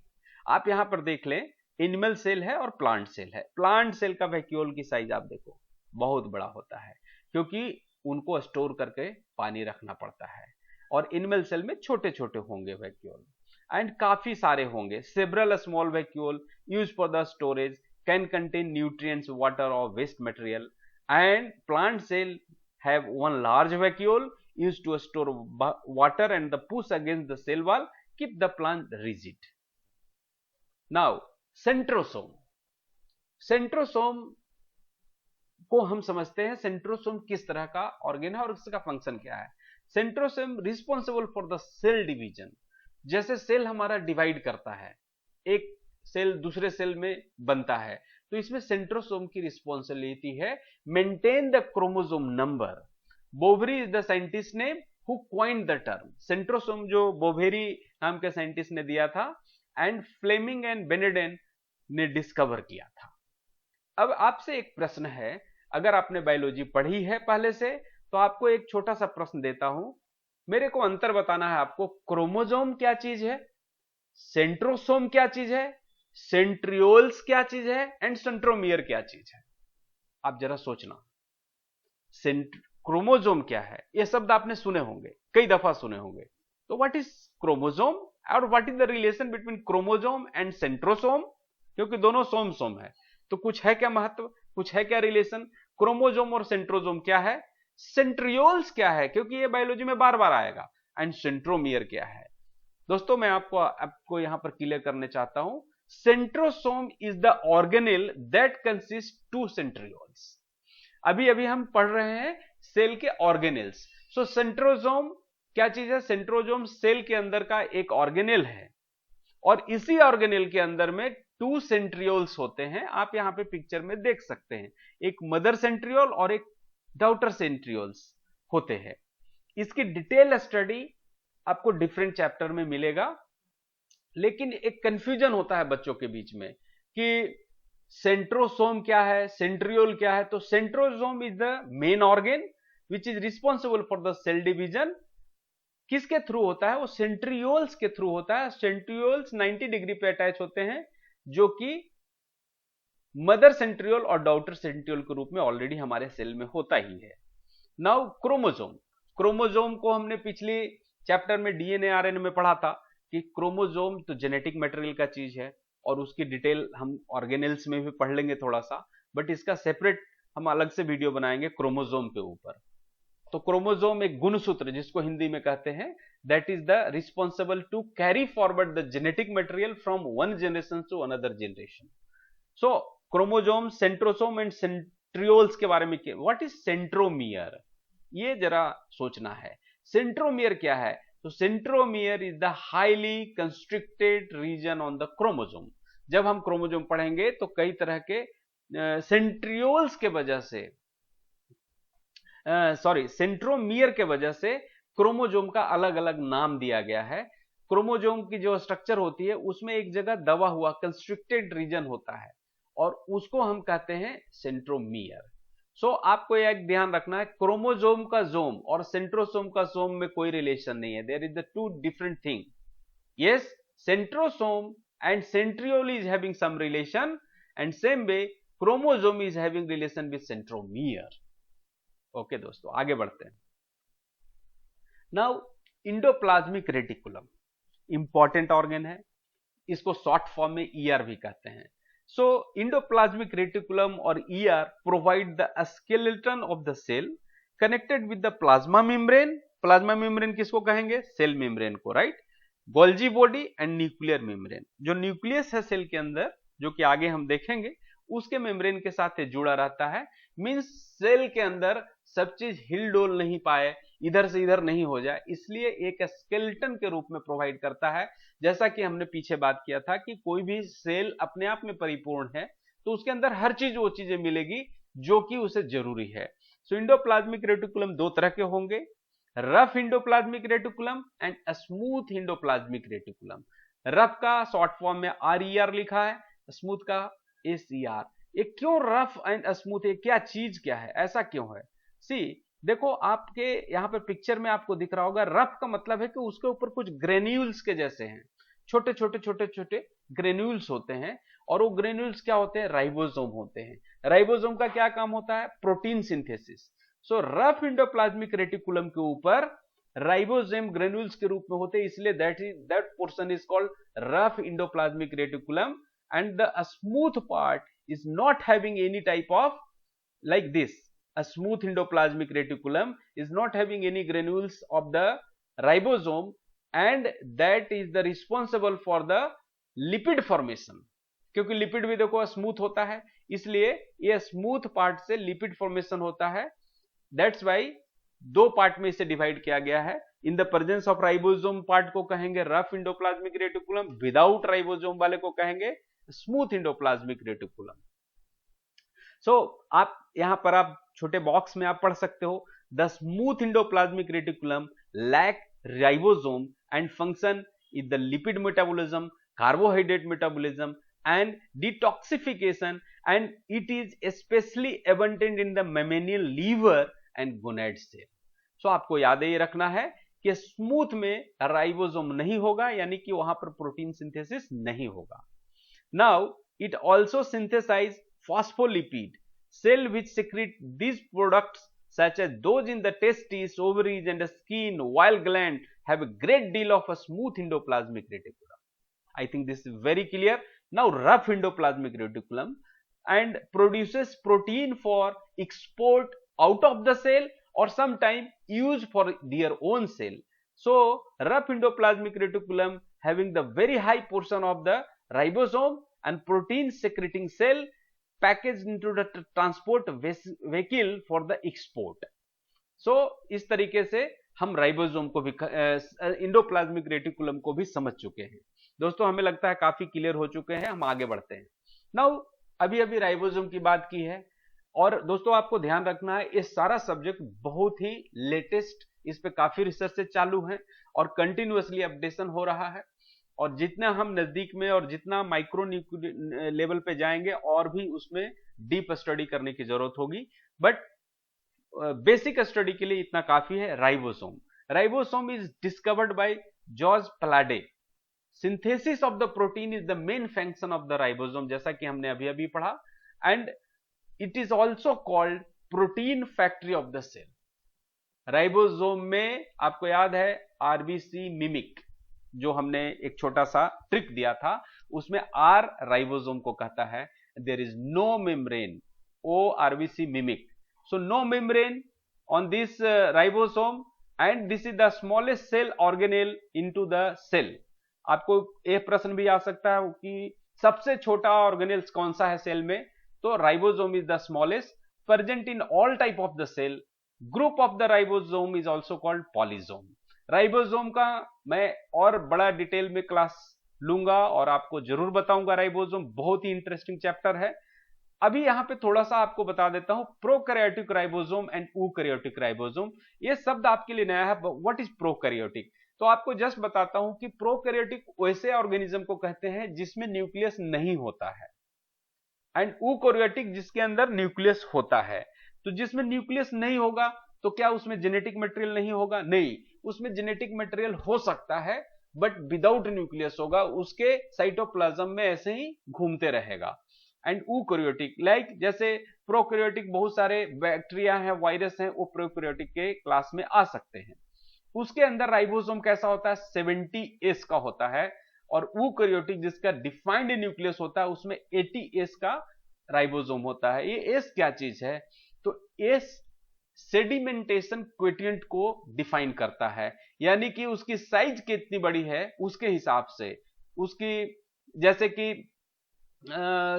आप यहां पर देख लें, एनिमल सेल है और प्लांट सेल है। प्लांट सेल का वैक्यूल की साइज आप देखो बहुत बड़ा होता है, क्योंकि उनको स्टोर करके पानी रखना पड़ता है, और एनिमल सेल में छोटे छोटे होंगे वैक्यूल, एंड काफी सारे होंगे। Several small vacuole use for the storage can contain nutrients, water और waste material, and plant cell have one large vacuole used to store water and the push against the cell wall keep the plant rigid। now centrosome को हम समझते हैं, सेंट्रोसोम किस तरह का ऑर्गेन है और इसका फंक्शन क्या है। Centrosome responsible for the cell division. जैसे सेल हमारा डिवाइड करता है, एक सेल दूसरे सेल में बनता है, तो इसमें सेंट्रोसोम की रिस्पॉन्सिबिलिटी है maintain the chromosome number. Boveri is the scientist name who coined the term. Centrosome जो बोवेरी नाम के साइंटिस्ट ने दिया था, एंड फ्लेमिंग एंड बेनेडेन ने डिस्कवर किया था। अब आपसे एक प्रश्न है, अगर आपने बायोलॉजी पढ़ी है पहले से, तो आपको एक छोटा सा प्रश्न देता हूं, मेरे को अंतर बताना है आपको। क्रोमोसोम क्या चीज है, सेंट्रोसोम क्या चीज है, सेंट्रियोल्स क्या चीज है, एंड सेंट्रोमियर क्या चीज है। आप जरा सोचना, क्रोमोसोम क्या है, यह शब्द आपने सुने होंगे, कई दफा सुने होंगे। तो व्हाट इज क्रोमोसोम और what is the relation between chromosome and centrosome, क्योंकि दोनों सोम है, तो कुछ है क्या महत्व, कुछ है क्या रिलेशन। क्रोमोसोम और सेंट्रोसोम क्या है, सेंट्रियोल्स क्या है, क्योंकि ये बायोलॉजी में बार बार आएगा, एंड सेंट्रोमियर क्या है। दोस्तों मैं आपको यहां पर क्लियर करने चाहता हूं, centrosome is the organelle that consist to centrioles. अभी अभी हम पढ़ रहे हैं सेल के ऑर्गेनेल्स। सो सेंट्रोसोम क्या चीज है, सेंट्रोसोम सेल के अंदर का एक ऑर्गेनेल है, और इसी ऑर्गेनेल के अंदर में टू सेंट्रियोल्स होते हैं। आप यहां पे पिक्चर में देख सकते हैं, एक मदर सेंट्रियोल और एक डाउटर सेंट्रियोल्स होते हैं। इसकी डिटेल स्टडी आपको डिफरेंट चैप्टर में मिलेगा, लेकिन एक कंफ्यूजन होता है बच्चों के बीच में कि सेंट्रोसोम क्या है, सेंट्रियोल क्या है। तो centrosome is the main organ which is responsible for the cell division, किसके थ्रू होता है? वो सेंट्रियोल्स के थ्रू होता है। सेंट्रियोल्स 90 डिग्री पे अटैच होते हैं, जो कि मदर सेंट्रियोल और डॉटर सेंट्रियोल के रूप में ऑलरेडी हमारे सेल में होता ही है। नाउ क्रोमोसोम, क्रोमोसोम को हमने पिछले चैप्टर में डीएनए आरएनए में पढ़ा था कि क्रोमोसोम तो जेनेटिक मटेरियल का चीज है, और उसकी डिटेल हम ऑर्गेनेल्स में भी पढ़ लेंगे थोड़ा सा, बट इसका सेपरेट हम अलग से वीडियो बनाएंगे क्रोमोसोम के ऊपर। तो क्रोमोसोम एक गुणसूत्र, जिसको हिंदी में कहते हैं, that is the responsible to carry forward the genetic material from one generation to another generation. So chromosome, centrosome and centrioles के बारे में, व्हाट इज सेंट्रोमियर, ये जरा सोचना है। सेंट्रोमियर क्या है? तो centromere is the highly constricted region on the chromosome. जब हम क्रोमोसोम पढ़ेंगे तो कई तरह के सेंट्रियोल्स के वजह से, सेंट्रोमियर के वजह से क्रोमोसोम का अलग अलग नाम दिया गया है। क्रोमोसोम की जो स्ट्रक्चर होती है उसमें एक जगह दबा हुआ कंस्ट्रिक्टेड रीजन होता है, और उसको हम कहते हैं सेंट्रोमियर। सो आपको एक ध्यान रखना है, क्रोमोसोम का जोम और सेंट्रोसोम का सोम में कोई रिलेशन नहीं है। There is the two different thing. Yes, centrosome and centriole is having some relation, and same way chromosome is having relation with centromere. Okay दोस्तों, आगे बढ़ते हैं। Now endoplasmic reticulum important organ है, इसको शॉर्ट फॉर्म में ईआर भी कहते हैं। So endoplasmic reticulum or ER provide the skeleton of the cell connected with the plasma membrane. Plasma membrane किसको कहेंगे? सेल मेम्ब्रेन को, right? Golgi body and nuclear membrane, जो न्यूक्लियस है सेल के अंदर, जो कि आगे हम देखेंगे, उसके मेम्ब्रेन के साथ जुड़ा रहता है। मींस सेल के अंदर सब चीज हिल डोल नहीं पाए, इधर से इधर नहीं हो जाए, इसलिए एक स्केलेटन के रूप में प्रोवाइड करता है। जैसा कि हमने पीछे बात किया था कि कोई भी सेल अपने आप में परिपूर्ण है तो उसके अंदर हर चीज वो चीजें मिलेगी जो कि उसे जरूरी है। सो इंडोप्लाज्मिक रेटिकुलम दो तरह के होंगे, rough endoplasmic reticulum and smooth endoplasmic reticulum. Rough का शॉर्ट फॉर्म में RER लिखा है, स्मूथ का SER। ये क्यों रफ एंड स्मूथ है? क्या चीज क्या है, ऐसा क्यों है? सी देखो, आपके यहाँ पे पिक्चर में आपको दिख रहा होगा, रफ का मतलब है कि उसके ऊपर कुछ ग्रेन्यूल्स के जैसे हैं, छोटे छोटे छोटे छोटे ग्रेन्यूल्स होते हैं, और वो ग्रेन्यूल्स क्या होते हैं? राइबोसोम होते हैं। राइबोसोम का क्या काम होता है? Protein synthesis. सो रफ इंडोप्लाज्मिक रेटिकुलम के ऊपर राइबोसोम ग्रेन्यूल्स के रूप में होते हैं, इसलिए that portion is called rough endoplasmic reticulum, and the smooth part is not having any type of like this. A smooth endoplasmic reticulum is not having any granules of the ribosome, and that is the responsible for the lipid formation. क्योंकि लिपिड भी देखो स्मूथ होता है, इसलिए ये स्मूथ पार्ट से लिपिड फॉर्मेशन होता है। दैट्स वाई दो पार्ट में इसे डिवाइड किया गया है। In the presence of ribosome part को कहेंगे rough endoplasmic reticulum, without ribosome वाले को कहेंगे स्मूथ इंडोप्लाज्मिक रेटिकुलम। सो आप यहां पर आप छोटे बॉक्स में आप पढ़ सकते हो, the smooth endoplasmic reticulum lack ribosome and function in the lipid metabolism, carbohydrate metabolism and detoxification, and it is specially abundant in the mammalian liver and gonad cell. So आपको याद ये रखना है कि स्मूथ में राइबोसोम नहीं होगा, यानी कि वहां पर प्रोटीन सिंथेसिस नहीं होगा। Now it also synthesize phospholipid, cell which secrete these products such as those in the testes, ovaries and the skin, while gland have a great deal of a smooth endoplasmic reticulum. I think this is very clear. Now rough endoplasmic reticulum and produces protein for export out of the cell or sometime used for their own cell. So rough endoplasmic reticulum having the very high portion of the ribosome and protein secreting cell packaged into the transport vehicle for the export. So इस तरीके से हम राइबोसोम को भी, इंडोप्लाज्मिक रेटिकुलम को भी समझ चुके हैं। दोस्तों हमें लगता है काफी क्लियर हो चुके हैं, हम आगे बढ़ते हैं। नाउ अभी अभी राइबोसोम की बात की है, और दोस्तों आपको ध्यान रखना है ये सारा सब्जेक्ट बहुत ही लेटेस्ट, इस पे काफी रिसर्च चालू है और कंटिन्यूअसली अपडेशन हो रहा है, और जितना हम नजदीक में और जितना माइक्रो लेवल पे जाएंगे और भी उसमें डीप स्टडी करने की जरूरत होगी, बट बेसिक स्टडी के लिए इतना काफी है। Ribosome, ribosome is discovered by George Palade. Synthesis of the protein is the main function of the ribosome, जैसा कि हमने अभी अभी पढ़ा। And it is also called protein factory of the cell. Ribosome में आपको याद है आरबीसी मिमिक, जो हमने एक छोटा सा ट्रिक दिया था, उसमें आर राइबोसोम को कहता है। There is no membrane, O RBC mimic, so no membrane on this ribosome and this is the smallest cell organelle into the cell. आपको एक प्रश्न भी आ सकता है कि सबसे छोटा ऑर्गेनेल कौन सा है सेल में, तो ribosome is the smallest, present in all type of the cell. Group of the ribosome is also called polysome. Ribosome का मैं और बड़ा डिटेल में क्लास लूंगा और आपको जरूर बताऊंगा। राइबोसोम बहुत ही इंटरेस्टिंग चैप्टर है। अभी यहां पे थोड़ा सा आपको बता देता हूं prokaryotic ribosome and eukaryotic ribosome. ये शब्द आपके लिए नया है, व्हाट इज प्रोकैरियोटिक। तो आपको जस्ट बताता हूं कि प्रोकैरियोटिक वैसे ऑर्गेनिज्म को कहते हैं जिसमें न्यूक्लियस नहीं होता है, एंड यूकैरियोटिक जिसके अंदर न्यूक्लियस होता है। तो जिसमें न्यूक्लियस नहीं होगा तो क्या उसमें जेनेटिक मटेरियल नहीं होगा? नहीं, उसमें जेनेटिक मटेरियल हो सकता है बट विदाउट न्यूक्लियस होगा, उसके साइटोप्लाज्म में ऐसे ही घूमते रहेगा। एंड यूकैरियोटिक लाइक जैसे प्रोकैरियोटिक बहुत सारे बैक्टीरिया हैं, वायरस हैं, वो प्रोकैरियोटिक के क्लास में आ सकते हैं। उसके अंदर राइबोसोम कैसा होता है? 70S का होता है। और यूकैरियोटिक जिसका डिफाइंड न्यूक्लियस होता है उसमें 80S का राइबोसोम होता है। ये एस क्या चीज है? तो एस सेडिमेंटेशन क्वोटिएंट को डिफाइन करता है, यानी कि उसकी साइज कितनी बड़ी है उसके हिसाब से उसकी, जैसे कि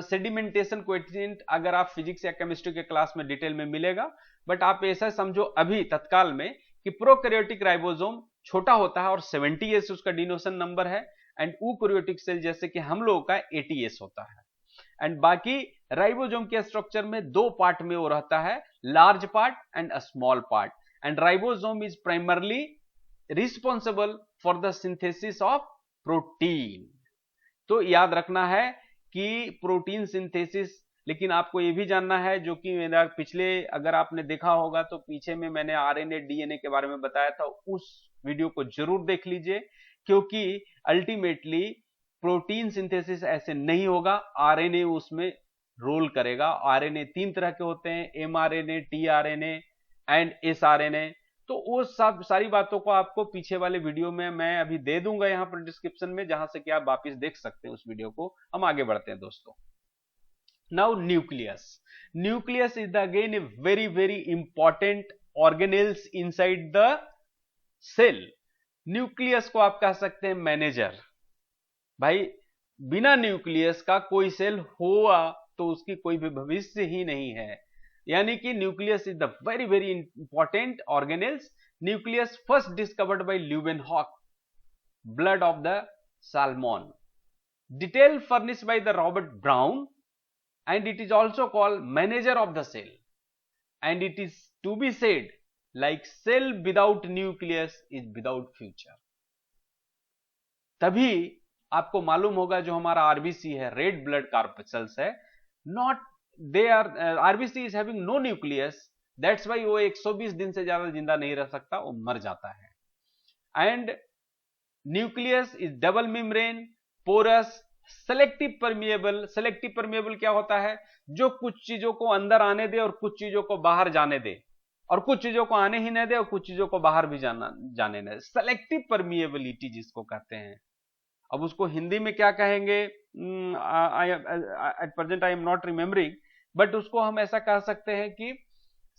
सेडिमेंटेशन क्वोटिएंट अगर आप फिजिक्स या केमिस्ट्री के क्लास में डिटेल में मिलेगा, बट आप ऐसा समझो अभी तत्काल में कि प्रोकैरियोटिक राइबोसोम छोटा होता है और 70S उसका डिनोशन नंबर है, एंड यूकैरियोटिक सेल जैसे कि हम लोगों का 80S होता है। एंड बाकी राइबोसोम के स्ट्रक्चर में दो पार्ट में वो रहता है, large part and a small part. And ribosome is primarily responsible for the synthesis of protein. तो याद रखना है कि प्रोटीन सिंथेसिस, लेकिन आपको यह भी जानना है, जो कि मेरा पिछले अगर आपने देखा होगा तो पीछे में मैंने आरएनए डीएनए के बारे में बताया था, उस वीडियो को जरूर देख लीजिए, क्योंकि अल्टीमेटली प्रोटीन सिंथेसिस ऐसे नहीं होगा, आरएनए उसमें रोल करेगा। आरएनए 3 तरह के होते हैं, एमआरएनए, टीआरएनए एंड एसआरएनए। तो वो सब सारी बातों को आपको पीछे वाले वीडियो में मैं अभी दे दूंगा यहाँ पर डिस्क्रिप्शन में, जहां से कि आप वापस देख सकते हैं उस वीडियो को। हम आगे बढ़ते हैं दोस्तों। Now nucleus. Nucleus is again a very very important organelles inside the cell. Nucleus को आप कह सकते हैं मैनेजर। भाई बिना न्यूक्लियस का कोई सेल हुआ तो उसकी कोई भी भविष्य ही नहीं है, यानी कि nucleus is the very very important organelles. Nucleus first discovered by Leeuwenhoek, blood of the salmon, detail furnished by the Robert brown, and it is also called manager of the cell, and it is to be said like cell without nucleus is without future। तभी आपको मालूम होगा जो हमारा आरबीसी है, रेड ब्लड कार्पसेल्स है, not they are, RBC is having no nucleus, that's why वो 120 दिन से ज्यादा जिंदा नहीं रह सकता, वो मर जाता है। And nucleus is double membrane, porous, selective permeable. Selective permeable क्या होता है? जो कुछ चीजों को अंदर आने दे और कुछ चीजों को बाहर जाने दे, और कुछ चीजों को आने ही न दे और कुछ चीजों को बाहर भी जाने न दे। सेलेक्टिव परमिएबिलिटी जिसको कहते हैं। अब उसको हिंदी में क्या कहेंगे, at present I am not remembering, but उसको हम ऐसा कह सकते हैं कि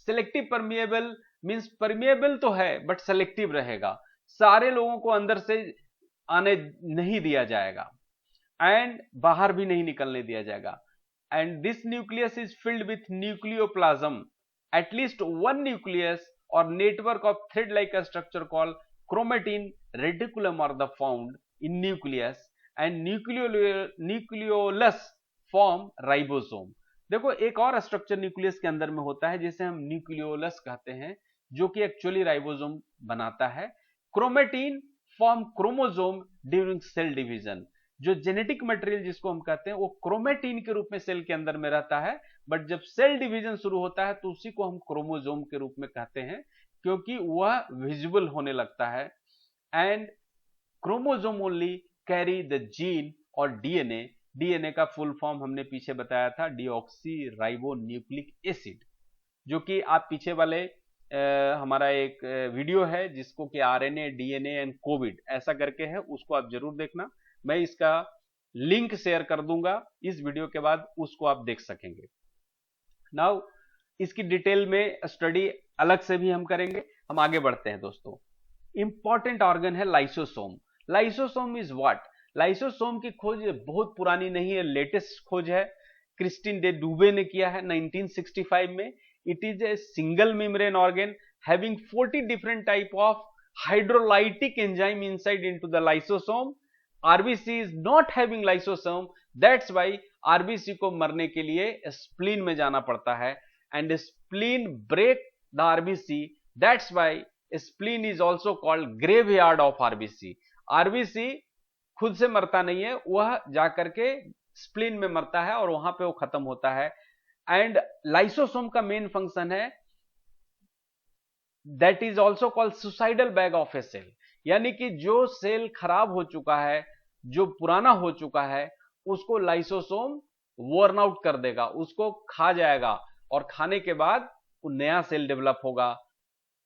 सेलेक्टिव परमिएबल मींस परमिएबल तो है बट सेलेक्टिव रहेगा, सारे लोगों को अंदर से आने नहीं दिया जाएगा एंड बाहर भी नहीं निकलने दिया जाएगा। And this nucleus is filled with nucleoplasm, at least one nucleus और network of thread like a structure called chromatin reticulum are the found in nucleus, and nucleolus form ribosome. देखो एक और स्ट्रक्चर न्यूक्लियस के अंदर में होता है जिसे हम न्यूक्लियोलस कहते हैं, जो कि एक्चुअली राइबोसोम बनाता है। Chromatin form chromosome during cell division. जो जेनेटिक मटेरियल जिसको हम कहते हैं वो क्रोमेटिन के रूप में सेल के अंदर में रहता है, बट जब सेल डिवीजन शुरू होता है तो उसी को हम क्रोमोसोम के रूप में कहते हैं। क्योंकि वह विजिबल होने लगता है। And chromosome only carry the gene और डीएनए, डीएनए का फुल फॉर्म हमने पीछे बताया था डीऑक्सी राइबो न्यूक्लिक एसिड, जो कि आप पीछे वाले हमारा एक वीडियो है जिसको कि आरएनए डीएनए एंड कोविड ऐसा करके है, उसको आप जरूर देखना। मैं इसका लिंक शेयर कर दूंगा इस वीडियो के बाद, उसको आप देख सकेंगे। नाउ इसकी डिटेल में स्टडी अलग से भी हम करेंगे। हम आगे बढ़ते हैं दोस्तों। इंपॉर्टेंट ऑर्गन है lysosome. Lysosome is what? Lysosome की खोज बहुत पुरानी नहीं है, लेटेस्ट खोज है, क्रिस्टिन डे डुबे ने किया है 1965 में। It is a single membrane organ having 40 different type of hydrolytic enzyme inside into the lysosome. RBC is not having lysosome, that's why RBC को मरने के लिए spleen में जाना पड़ता है, and spleen break the RBC, that's why spleen is also called graveyard of RBC. RBC खुद से मरता नहीं है, वह जाकर के स्प्लीन में मरता है और वहां पे वो खत्म होता है। एंड लाइसोसोम का मेन फंक्शन है that is also called suicidal bag of a cell, यानी कि जो सेल खराब हो चुका है, जो पुराना हो चुका है, उसको लाइसोसोम वर्न आउट कर देगा, उसको खा जाएगा और खाने के बाद वो नया सेल डेवलप होगा,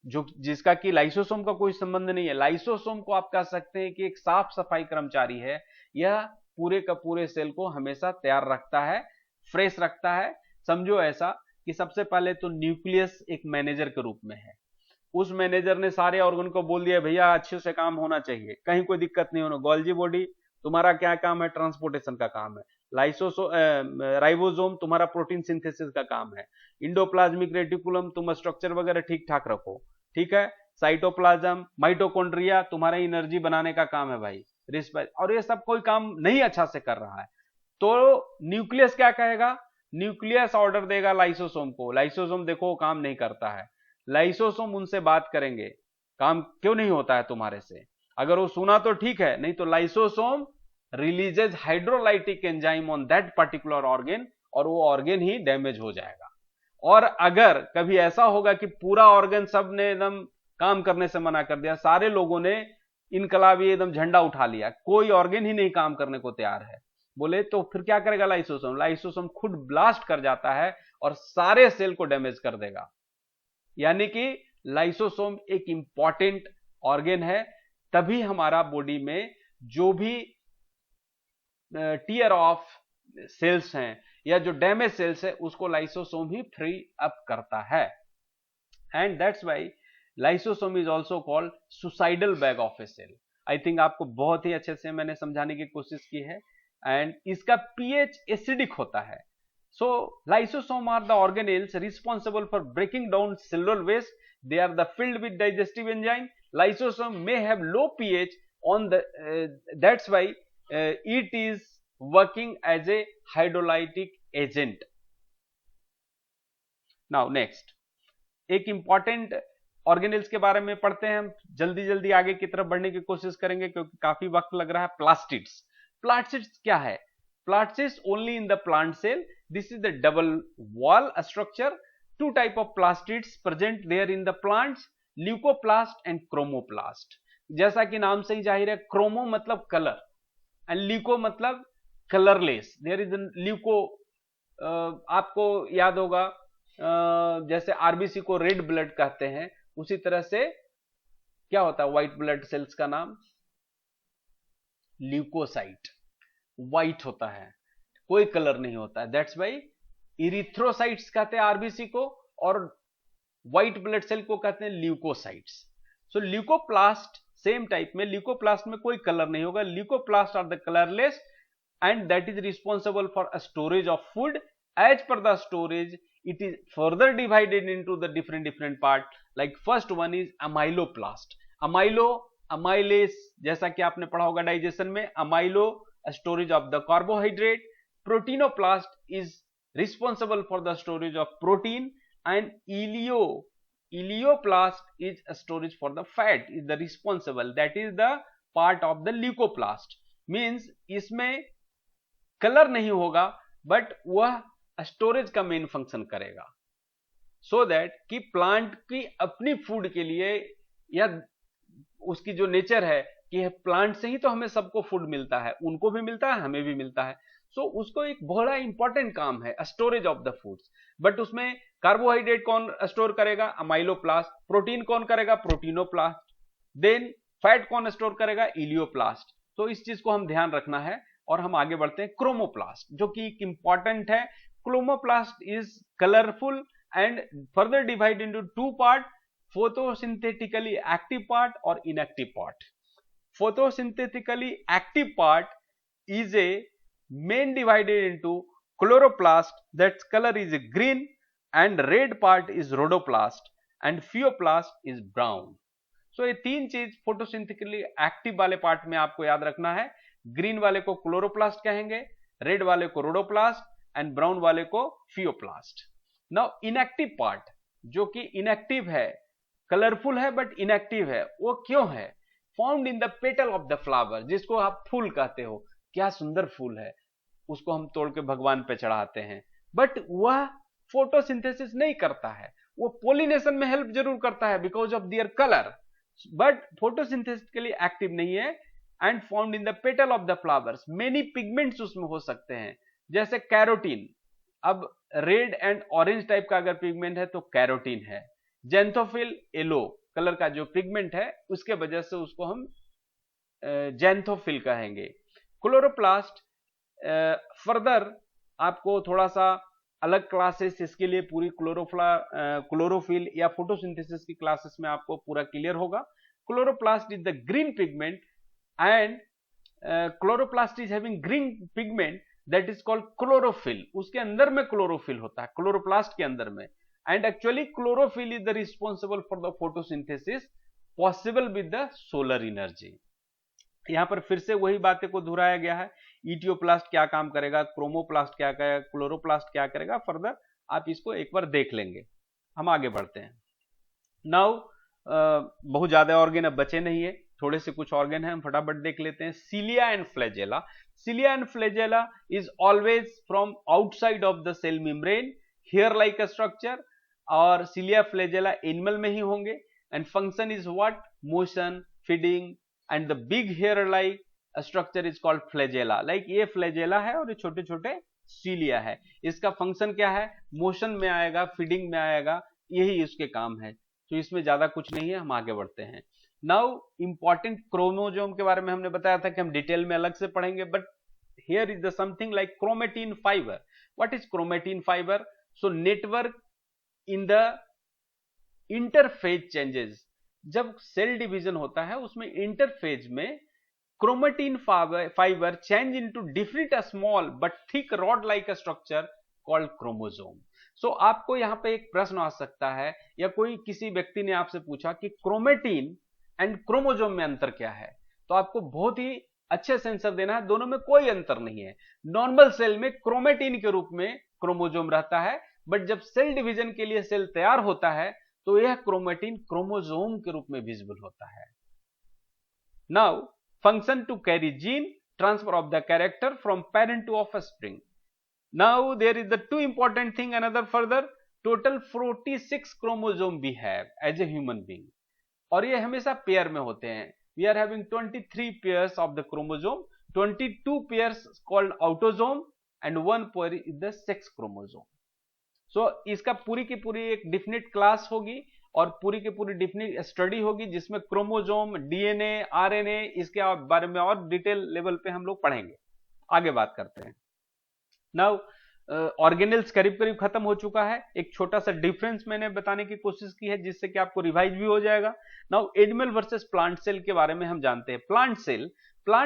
जो जिसका कि लाइसोसोम का कोई संबंध नहीं है। लाइसोसोम को आप कह सकते हैं कि एक साफ सफाई कर्मचारी है, यह पूरे का पूरे सेल को हमेशा तैयार रखता है, फ्रेश रखता है। समझो ऐसा कि सबसे पहले तो न्यूक्लियस एक मैनेजर के रूप में है, उस मैनेजर ने सारे ऑर्गन को बोल दिया भैया अच्छे से काम होना चाहिए, कहीं कोई दिक्कत नहीं होना। गोल्जी बॉडी तुम्हारा क्या काम है? ट्रांसपोर्टेशन का काम है। राइबोसोम तुम्हारा प्रोटीन सिंथेसिस का काम है। इंडोप्लाज्मिक रेटिकुलम तुम स्ट्रक्चर वगैरह ठीक ठाक रखो, ठीक है। साइटोप्लाज्म, माइटोकॉन्ड्रिया तुम्हारा एनर्जी बनाने का काम है भाई, और ये सब कोई काम नहीं अच्छा से कर रहा है तो न्यूक्लियस क्या कहेगा? न्यूक्लियस ऑर्डर देगा लाइसोसोम को, लाइसोसोम देखो काम नहीं करता है। लाइसोसोम उनसे बात करेंगे काम क्यों नहीं होता है तुम्हारे से, अगर वो सुना तो ठीक है, नहीं तो lysosome releases hydrolytic enzyme on that particular organ और वो ऑर्गन ही डैमेज हो जाएगा। और अगर कभी ऐसा होगा कि पूरा ऑर्गन सब ने एकदम काम करने से मना कर दिया, सारे लोगों ने इनकलाबी एकदम झंडा उठा लिया, कोई ऑर्गन ही नहीं काम करने को तैयार है बोले, तो फिर क्या करेगा लाइसोसोम? लाइसोसोम खुद ब्लास्ट कर जाता है और सारे सेल को डैमेज कर देगा। यानी कि लाइसोसोम एक इंपॉर्टेंट ऑर्गन है, तभी हमारा बॉडी में जो भी टीयर ऑफ सेल्स हैं या जो डैमेज सेल्स है उसको लाइसोसोम ही फ्री अप करता है। And that's why lysosome is also called suicidal bag of a cell. I think आपको बहुत ही अच्छे से मैंने समझाने की कोशिश की है। एंड इसका पीएच एसिडिक होता है। So lysosome are the organelles responsible for breaking down cellular waste, they are the filled with digestive enzyme. Lysosome may have low pH on the that's why it is working as a hydrolytic agent. Now next एक इंपॉर्टेंट ऑर्गेनेल्स के बारे में पढ़ते हैं, हम जल्दी जल्दी आगे की तरफ बढ़ने की कोशिश करेंगे क्योंकि काफी वक्त लग रहा है। प्लास्टिड्स। प्लास्टिड्स क्या है? Plastids only in the plant cell, this is the double wall structure. Two type of plastids present there in the plants, leucoplast and chromoplast. जैसा कि नाम से ही जाहिर है, क्रोमो मतलब कलर एंड ल्यूको मतलब कलरलेस। देयर इज ल्यूको, आपको याद होगा जैसे आरबीसी को रेड ब्लड कहते हैं, उसी तरह से क्या होता है व्हाइट ब्लड सेल्स का नाम? ल्यूकोसाइट। व्हाइट होता है, कोई कलर नहीं होता है, दैट्स वाई इरिथ्रोसाइट्स कहते हैं आरबीसी को और व्हाइट ब्लड सेल को कहते हैं leukocytes. So leucoplast same type में, ल्यूकोप्लास्ट में कोई कलर नहीं होगा। Leucoplast are the colourless and that is responsible for a storage of food. As per the storage, it is further divided into the different part. Like first one is amyloplast. amylase, जैसा कि आपने पढ़ा होगा डाइजेशन में, amylo storage of the carbohydrate. Proteinoplast is responsible for the storage of protein, and ileoplast is a storage for the fat, is the responsible, that is the part of the leucoplast. Means इसमें कलर नहीं होगा बट वह स्टोरेज का मेन फंक्शन करेगा। सो दैट कि प्लांट की अपनी फूड के लिए, या उसकी जो नेचर है कि प्लांट से ही तो हमें सबको फूड मिलता है, उनको भी मिलता है, हमें भी मिलता है। सो उसको एक बड़ा इंपॉर्टेंट काम है storage of the foods. But उसमें कार्बोहाइड्रेट कौन स्टोर करेगा? अमाइलोप्लास्ट। प्रोटीन कौन करेगा? प्रोटीनोप्लास्ट। देन फैट कौन स्टोर करेगा? इलियोप्लास्ट। तो इस चीज को हम ध्यान रखना है। और हम आगे बढ़ते हैं, क्रोमोप्लास्ट, जो कि एक इंपॉर्टेंट है। Chromoplast is colourful and further divide into two part, photosynthetically active part or inactive part. Photosynthetically active part is a main divided into chloroplast, that color is green, and red part is rhodoplast and pheoplast is brown. So ये तीन चीज photosynthetically active वाले पार्ट में आपको याद रखना है। ग्रीन वाले को क्लोरोप्लास्ट कहेंगे, रेड वाले को रोडोप्लास्ट एंड ब्राउन वाले को फियोप्लास्ट। नाउ इनएक्टिव पार्ट, जो कि इनएक्टिव है, कलरफुल है बट इनएक्टिव है, वो क्यों है? Found in the petal of the flower, जिसको आप फूल कहते हो। क्या सुंदर फूल है, उसको हम तोड़ के भगवान पे चढ़ाते हैं, बट वह फोटोसिंथेसिस नहीं करता है। वो पोलिनेशन में हेल्प जरूर करता है because of their colour, but photosynthesis के लिए एक्टिव नहीं है। And found in the petal of the flowers, many pigments उसमें हो सकते हैं, जैसे कैरोटीन। अब रेड एंड ऑरेंज टाइप का अगर पिगमेंट है तो कैरोटीन है। जेंथोफिल येलो कलर का जो पिगमेंट है, उसके वजह से उसको हम जेंथोफिल कहेंगे। क्लोरोप्लास्ट फर्दर आपको थोड़ा सा अलग क्लासेस इसके लिए पूरी क्लोरोफिल या फोटोसिंथेसिस की क्लासेस में आपको पूरा क्लियर होगा। Chloroplast is the green pigment and chloroplast is having green pigment that is called chlorophyll. उसके अंदर में क्लोरोफिल होता है, क्लोरोप्लास्ट के अंदर में। And actually chlorophyll is the responsible for the photosynthesis possible with the solar energy. यहां पर फिर से वही बातें को दोहराया गया है। इटियोप्लास्ट क्या काम करेगा, क्रोमोप्लास्ट क्या करेगा, क्लोरोप्लास्ट क्या करेगा, फर्दर आप इसको एक बार देख लेंगे। हम आगे बढ़ते हैं। नाउ बहुत ज्यादा ऑर्गेन अब बचे नहीं है, थोड़े से कुछ ऑर्गेन है, हम फटाफट देख लेते हैं। Cilia and flagella. Cilia and flagella is always from outside of the cell membrane, hair like structure, और सिलिया फ्लैजेला एनिमल में ही होंगे। And function is what? Motion, feeding, and the big hair like structure is called flagella. Like ये फ्लैजेला है और ये छोटे छोटे सिलिया है। इसका फंक्शन क्या है? मोशन में आएगा, फीडिंग में आएगा, यही इसके काम है। तो इसमें ज्यादा कुछ नहीं है। हम आगे बढ़ते हैं। नाउ इंपॉर्टेंट क्रोमोसोम के बारे में हमने बताया था कि हम डिटेल में अलग से पढ़ेंगे, but here is the something like chromatin fibre. What is chromatin fibre? So network in the interphase changes. जब सेल डिवीजन होता है उसमें इंटरफेज में chromatin fibre change into different small but thick rod like structure called chromosome. So आपको यहां पे एक प्रश्न आ सकता है, या कोई किसी व्यक्ति ने आपसे पूछा कि क्रोमेटिन एंड क्रोमोसोम में अंतर क्या है, तो आपको बहुत ही अच्छे से आंसर देना है, दोनों में कोई अंतर नहीं है। नॉर्मल सेल में क्रोमेटिन के रूप में क्रोमोसोम रहता है, बट जब सेल डिवीजन के लिए सेल तैयार होता है तो यह क्रोमेटिन क्रोमोसोम के रूप में विजिबल होता है। Now function to carry gene, transfer of the character from parent to offspring. Now there is the two important thing another further, total 46 chromosome we have as a human being, और ये हमेशा पेयर में होते हैं। We are having 23 pairs of the chromosome, 22 pairs called autosome and 1 pair is the sex chromosome. So इसका पूरी की पूरी एक डिफिनिट क्लास होगी और पूरी की पूरी डिफिनिट स्टडी होगी, जिसमें क्रोमोसोम, डीएनए, आरएनए, इसके बारे में और डिटेल लेवल पे हम लोग पढ़ेंगे। आगे बात करते हैं। नाउ ऑर्गेनेल्स करीब करीब खत्म हो चुका है। एक छोटा सा डिफरेंस मैंने बताने की कोशिश की है जिससे कि आपको रिवाइज भी हो जाएगा। Now animal versus plant cell के बारे में हम जानते हैं। प्लांट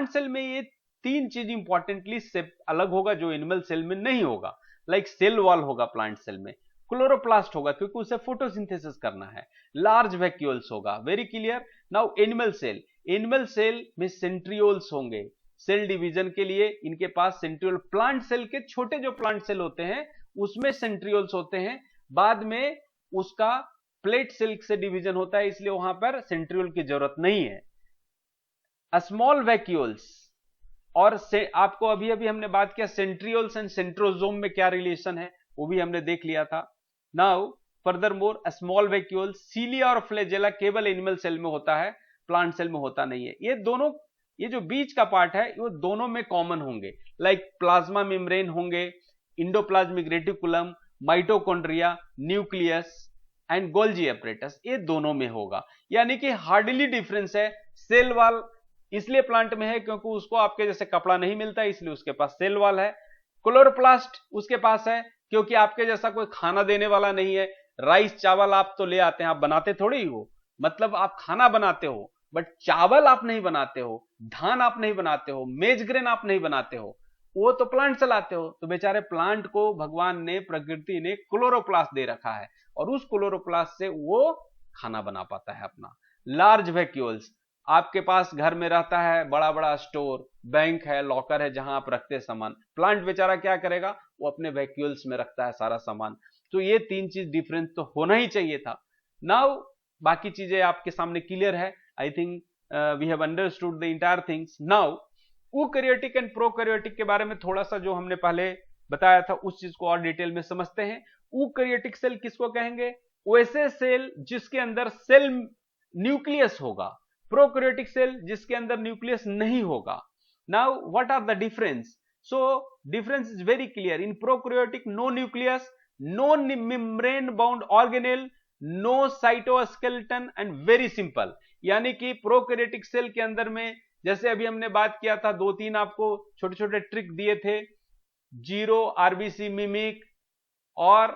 सेल में ये तीन चीज इंपॉर्टेंटली से अलग होगा जो एनिमल सेल में नहीं होगा। लाइक सेल वॉल होगा प्लांट सेल में, क्लोरोप्लास्ट होगा क्योंकि उसे फोटोसिंथेसिस करना है, लार्ज वैक्यूल्स होगा, very clear. Now animal cell में सेंट्रियोल्स होंगे। सेल डिवीजन के लिए इनके पास सेंट्रियोल, प्लांट सेल के छोटे जो प्लांट सेल होते हैं उसमें सेंट्रियोल्स होते हैं, बाद में उसका प्लेट सेल से डिवीजन होता है, इसलिए वहां पर सेंट्रियोल की जरूरत नहीं है। स्मॉल वैक्यूल्स, और से आपको अभी अभी हमने बात किया सेंट्रियोल्स एंड सेंट्रोसोम में क्या रिलेशन है, वो भी हमने देख लिया था। Now furthermore a small vacuole cilia और फ्लैजेला केवल एनिमल सेल में होता है, प्लांट सेल में होता नहीं है। ये दोनों, ये जो बीच का पार्ट है वो दोनों में कॉमन होंगे, लाइक प्लाज्मा मेम्ब्रेन होंगे, endoplasmic reticulum, mitochondria, nucleus and Golgi apparatus, ये दोनों में होगा। यानी कि हार्डली डिफरेंस है। सेल वॉल इसलिए प्लांट में है क्योंकि उसको आपके जैसे कपड़ा नहीं मिलता, इसलिए उसके पास सेल वॉल है। क्लोरोप्लास्ट उसके पास है क्योंकि आपके जैसा कोई खाना देने वाला नहीं है। राइस चावल आप तो ले आते हैं, आप बनाते थोड़ी हो, मतलब आप खाना बनाते हो, बट चावल आप नहीं बनाते हो, धान आप नहीं बनाते हो, मेज ग्रेन आप नहीं बनाते हो, वो तो प्लांट चलाते हो। तो बेचारे प्लांट को भगवान ने, प्रकृति ने क्लोरोप्लास्ट दे रखा है और उस क्लोरोप्लास्ट से वो खाना बना पाता है अपना। लार्ज वैक्यूल्स, आपके पास घर में रहता है बड़ा बड़ा स्टोर, बैंक है, लॉकर है जहां आप रखते हैं सामान। प्लांट बेचारा क्या करेगा, वो अपने वैक्यूल्स में रखता है सारा सामान। तो ये तीन चीज डिफरेंस तो होना ही चाहिए था। नाउ बाकी चीजें आपके सामने क्लियर है। I think we have understood the entire things. Now eukaryotic and prokaryotic के बारे में थोड़ा सा जो हमने पहले बताया था उस चीज को और डिटेल में समझते हैं। यूकैरियोटिक सेल किसको कहेंगे, वैसे सेल जिसके अंदर सेल न्यूक्लियस होगा, प्रोकैरियोटिक सेल जिसके अंदर न्यूक्लियस नहीं होगा। Now what are the difference? So difference is very clear. In prokaryotic no nucleus, no membrane bound organelle, no cytoskeleton and very simple. यानी कि प्रोकैरियोटिक सेल के अंदर में, जैसे अभी हमने बात किया था, दो तीन आपको छोटे छोटे ट्रिक दिए थे, जीरो आरबीसी मिमिक और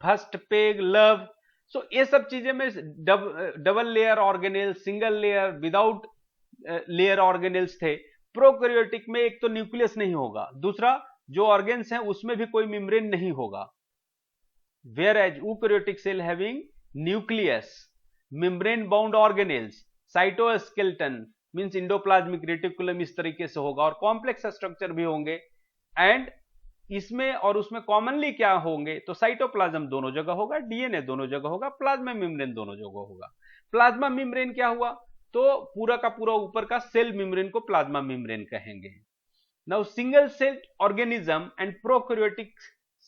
फर्स्ट पेग लव। सो ये सब चीजें में double layer organelle, single layer, without layer organelles थे। प्रोकैरियोटिक में एक तो न्यूक्लियस नहीं होगा, दूसरा जो ऑर्गेन्स हैं उसमें भी कोई मेम्ब्रेन नहीं होगा। whereas eukaryotic cell having nucleus, membrane bound organelles, cytoskeleton means endoplasmic reticulum इस तरीके से होगा और कॉम्प्लेक्स स्ट्रक्चर भी होंगे। एंड इसमें और उसमें कॉमनली क्या होंगे, तो साइटोप्लाज्म दोनों जगह होगा, डीएनए दोनों जगह होगा, प्लाज्मा मेम्ब्रेन दोनों जगह होगा। प्लाज्मा मेम्ब्रेन क्या हुआ, तो पूरा का पूरा ऊपर का सेल मेम्ब्रेन को प्लाज्मा मेम्ब्रेन कहेंगे। Now single cell organism and prokaryotic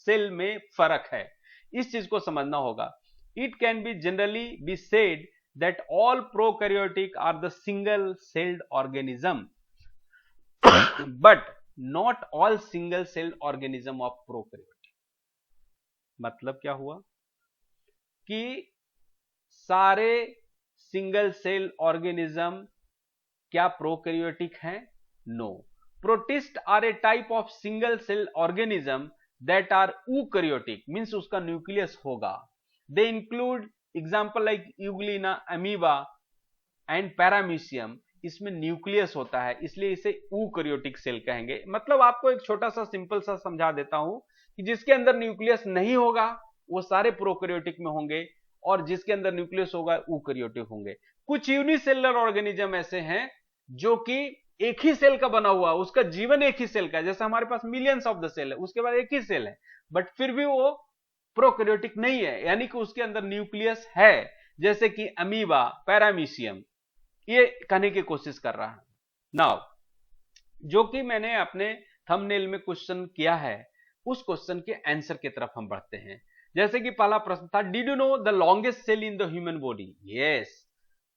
cell में फर्क है, इस चीज को समझना होगा। It can be generally be said that all prokaryotic are the single celled organism but not all single celled organism of prokaryotic. मतलब क्या हुआ कि सारे सिंगल सेल ऑर्गेनिज्म क्या प्रोकैरियोटिक हैं? No. Protist are a type of single cell organism that are eukaryotic, means उसका न्यूक्लियस होगा। they include example like Euglena, amoeba and paramecium, इसमें न्यूक्लियस होता है इसलिए इसे यूकैरियोटिक सेल कहेंगे। मतलब आपको एक छोटा सा सिंपल सा समझा देता हूं कि जिसके अंदर न्यूक्लियस नहीं होगा वो सारे प्रोकैरियोटिक में होंगे और जिसके अंदर न्यूक्लियस होगा यूकैरियोटिक होंगे। कुछ यूनिसेलुलर ऑर्गेनिज्म ऐसे हैं जो कि एक ही सेल का बना हुआ, उसका जीवन एक ही सेल का है, जैसे हमारे पास मिलियंस ऑफ द सेल है, उसके बाद एक ही सेल है, बट फिर भी वो प्रोकैरियोटिक नहीं है, यानी कि उसके अंदर न्यूक्लियस है, जैसे कि अमीबा, पैरामीशियम, ये कहने की कोशिश कर रहा है। नाउ जो कि मैंने अपने थंबनेल में क्वेश्चन किया है, उस क्वेश्चन के आंसर की तरफ हम बढ़ते हैं। जैसे कि पहला प्रश्न था, did you know the longest cell in the human body? Yes,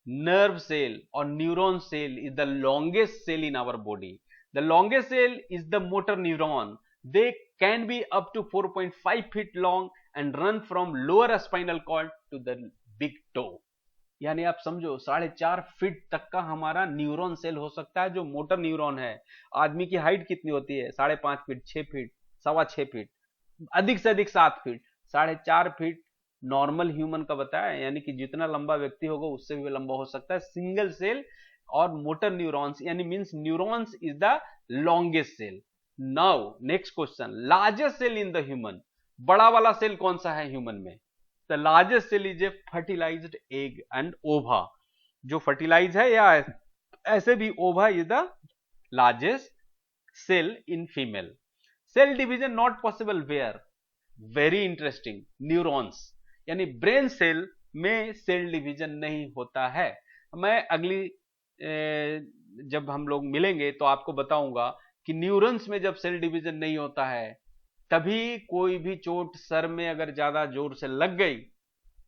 nerve cell or neuron cell is the longest cell in our body. The longest cell is the motor neuron. They can be up to 4.5 feet long and run from lower spinal cord to the big toe. यानी आप समझो 4.5 फीट तक का हमारा न्यूरॉन सेल हो सकता है जो मोटर न्यूरॉन है। आदमी की हाइट कितनी होती है? 5.5 फीट, 6 फीट, 6.25 फीट, अधिक से अधिक 7 फीट। 4.5 फीट नॉर्मल ह्यूमन का बताया, यानी कि जितना लंबा व्यक्ति होगा उससे भी लंबा हो सकता है। सिंगल सेल और मोटर न्यूरॉन्स यानी means neurons is the longest cell. Now next question, largest cell in the human, बड़ा वाला सेल कौन सा है ह्यूमन में? The largest cell is a fertilized egg and ova. जो फर्टिलाइज है या ऐसे भी ova is the largest cell in female. Cell division not possible where? Very interesting, neurons यानी ब्रेन सेल में सेल डिवीजन नहीं होता है। मैं अगली जब हम लोग मिलेंगे तो आपको बताऊंगा कि न्यूरॉन्स में जब सेल डिवीजन नहीं होता है तभी कोई भी चोट सर में अगर ज्यादा जोर से लग गई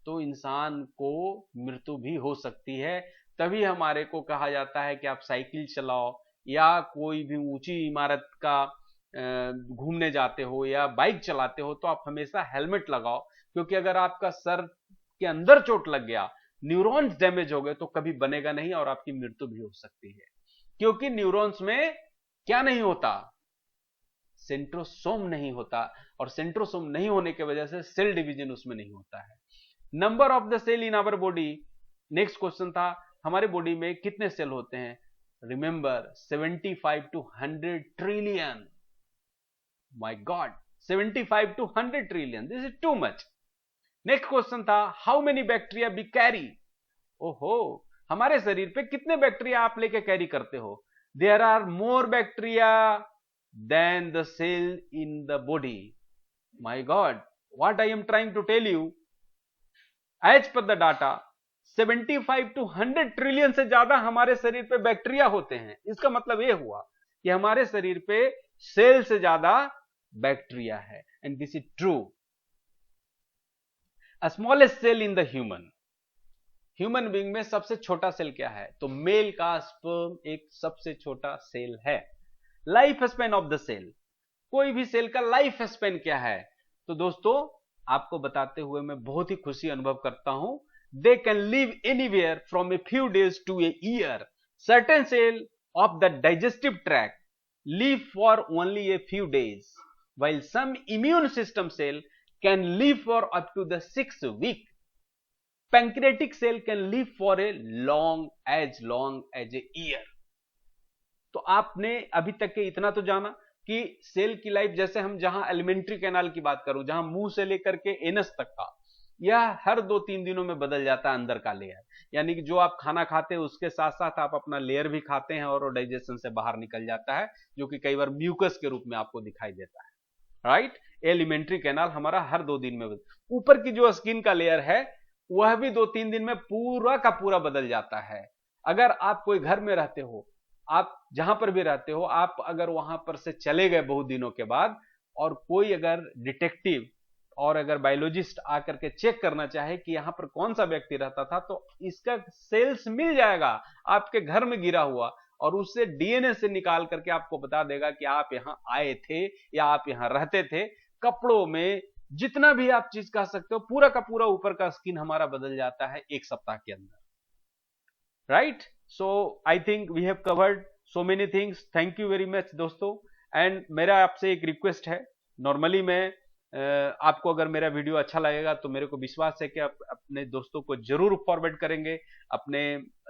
तो इंसान को मृत्यु भी हो सकती है। तभी हमारे को कहा जाता है कि आप साइकिल चलाओ या कोई भी ऊंची इमारत का घूमने जाते हो या बाइक चलाते हो तो आप हमेशा हेलमेट लगाओ, क्योंकि अगर आपका सर के अंदर चोट लग गया, न्यूरॉन्स डैमेज हो गए तो कभी बनेगा नहीं और आपकी मृत्यु भी हो सकती है। क्योंकि न्यूरॉन्स में क्या नहीं होता, सेंट्रोसोम नहीं होता, और सेंट्रोसोम नहीं होने की वजह से सेल डिवीजन उसमें नहीं होता है। Number of the cell in our body, next question था हमारे बॉडी में कितने सेल होते हैं। Remember 75 to 100 trillion. My god, 75 to 100 trillion, this is too much. Next question था how many bacteria we carry. ओहो, हमारे शरीर पे कितने बैक्टीरिया आप लेके कैरी करते हो। There are more bacteria than the cell in the body. My god, what I am trying to tell you, as per the data 75 to 100 trillion से ज्यादा हमारे शरीर पे बैक्टीरिया होते हैं। इसका मतलब यह हुआ कि हमारे शरीर पे सेल से ज्यादा बैक्टीरिया है, and this is true. Smallest cell in the human being में सबसे छोटा सेल क्या है, तो मेल का स्पर्म एक सबसे छोटा सेल है। Life span of the cell, कोई भी सेल का लाइफ स्पेन क्या है, तो दोस्तों आपको बताते हुए मैं बहुत ही खुशी अनुभव करता हूं। They can live anywhere from a few days to a year. Certain cell of the digestive tract live for only a few days, while some immune system cell can live for up to the 6 week. Pancreatic cell can live for a long as a year. तो आपने अभी तक के इतना तो जाना कि सेल की लाइफ, जैसे हम जहां एलिमेंट्री कैनाल की बात करूं, जहां मुंह से लेकर के एनस तक का, यह हर 2-3 दिनों में बदल जाता है अंदर का लेयर। यानी कि जो आप खाना खाते हैं उसके साथ साथ आप अपना लेयर भी खाते हैं और वो डाइजेशन से बाहर निकल जाता है, जो कि कई बार म्यूकस के रूप में आपको दिखाई देता है, राइट। एलिमेंट्री कैनाल हमारा हर 2 दिन में ऊपर की जो स्किन का लेयर है वह भी 2-3 दिन में पूरा का पूरा बदल जाता है। अगर आप कोई घर में रहते हो, आप जहां पर भी रहते हो, आप अगर वहां पर से चले गए बहुत दिनों के बाद, और कोई अगर डिटेक्टिव और अगर बायोलॉजिस्ट आकर के चेक करना चाहे कि यहां पर कौन सा व्यक्ति रहता था, तो इसका सेल्स मिल जाएगा आपके घर में गिरा हुआ, और उससे डीएनए से निकाल करके आपको बता देगा कि आप यहां आए थे या आप यहां रहते थे। कपड़ों में जितना भी आप चीज कह सकते हो, पूरा का पूरा ऊपर का स्किन हमारा बदल जाता है 1 सप्ताह के अंदर, right. So I think we have covered so many things. Thank you very much दोस्तों। एंड मेरा आपसे एक रिक्वेस्ट है, नॉर्मली मैं आपको अगर मेरा वीडियो अच्छा लगेगा तो मेरे को विश्वास है कि आप अपने दोस्तों को जरूर फॉरवर्ड करेंगे, अपने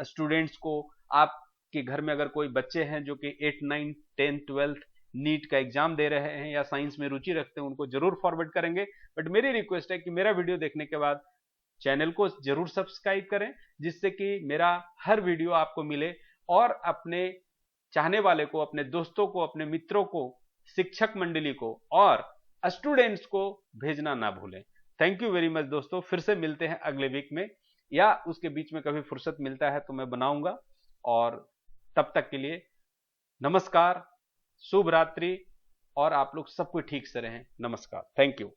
स्टूडेंट्स को। आपके घर में अगर कोई बच्चे हैं जो कि 8, 9, 10, 12 नीट का एग्जाम दे रहे हैं या साइंस में रुचि रखते हैं, उनको जरूर फॉरवर्ड करेंगे। बट मेरी रिक्वेस्ट है कि मेरा वीडियो देखने के बाद चैनल को जरूर सब्सक्राइब करें, जिससे कि मेरा हर वीडियो आपको मिले, और अपने चाहने वाले को, अपने दोस्तों को, अपने मित्रों को, शिक्षक मंडली को और स्टूडेंट्स को भेजना ना भूलें। थैंक यू वेरी मच दोस्तों। फिर से मिलते हैं अगले वीक में, या उसके बीच में कभी फुर्सत मिलता है तो मैं बनाऊंगा। और तब तक के लिए नमस्कार, शुभ रात्रि, और आप लोग सब कोई ठीक से रहें। नमस्कार, थैंक यू।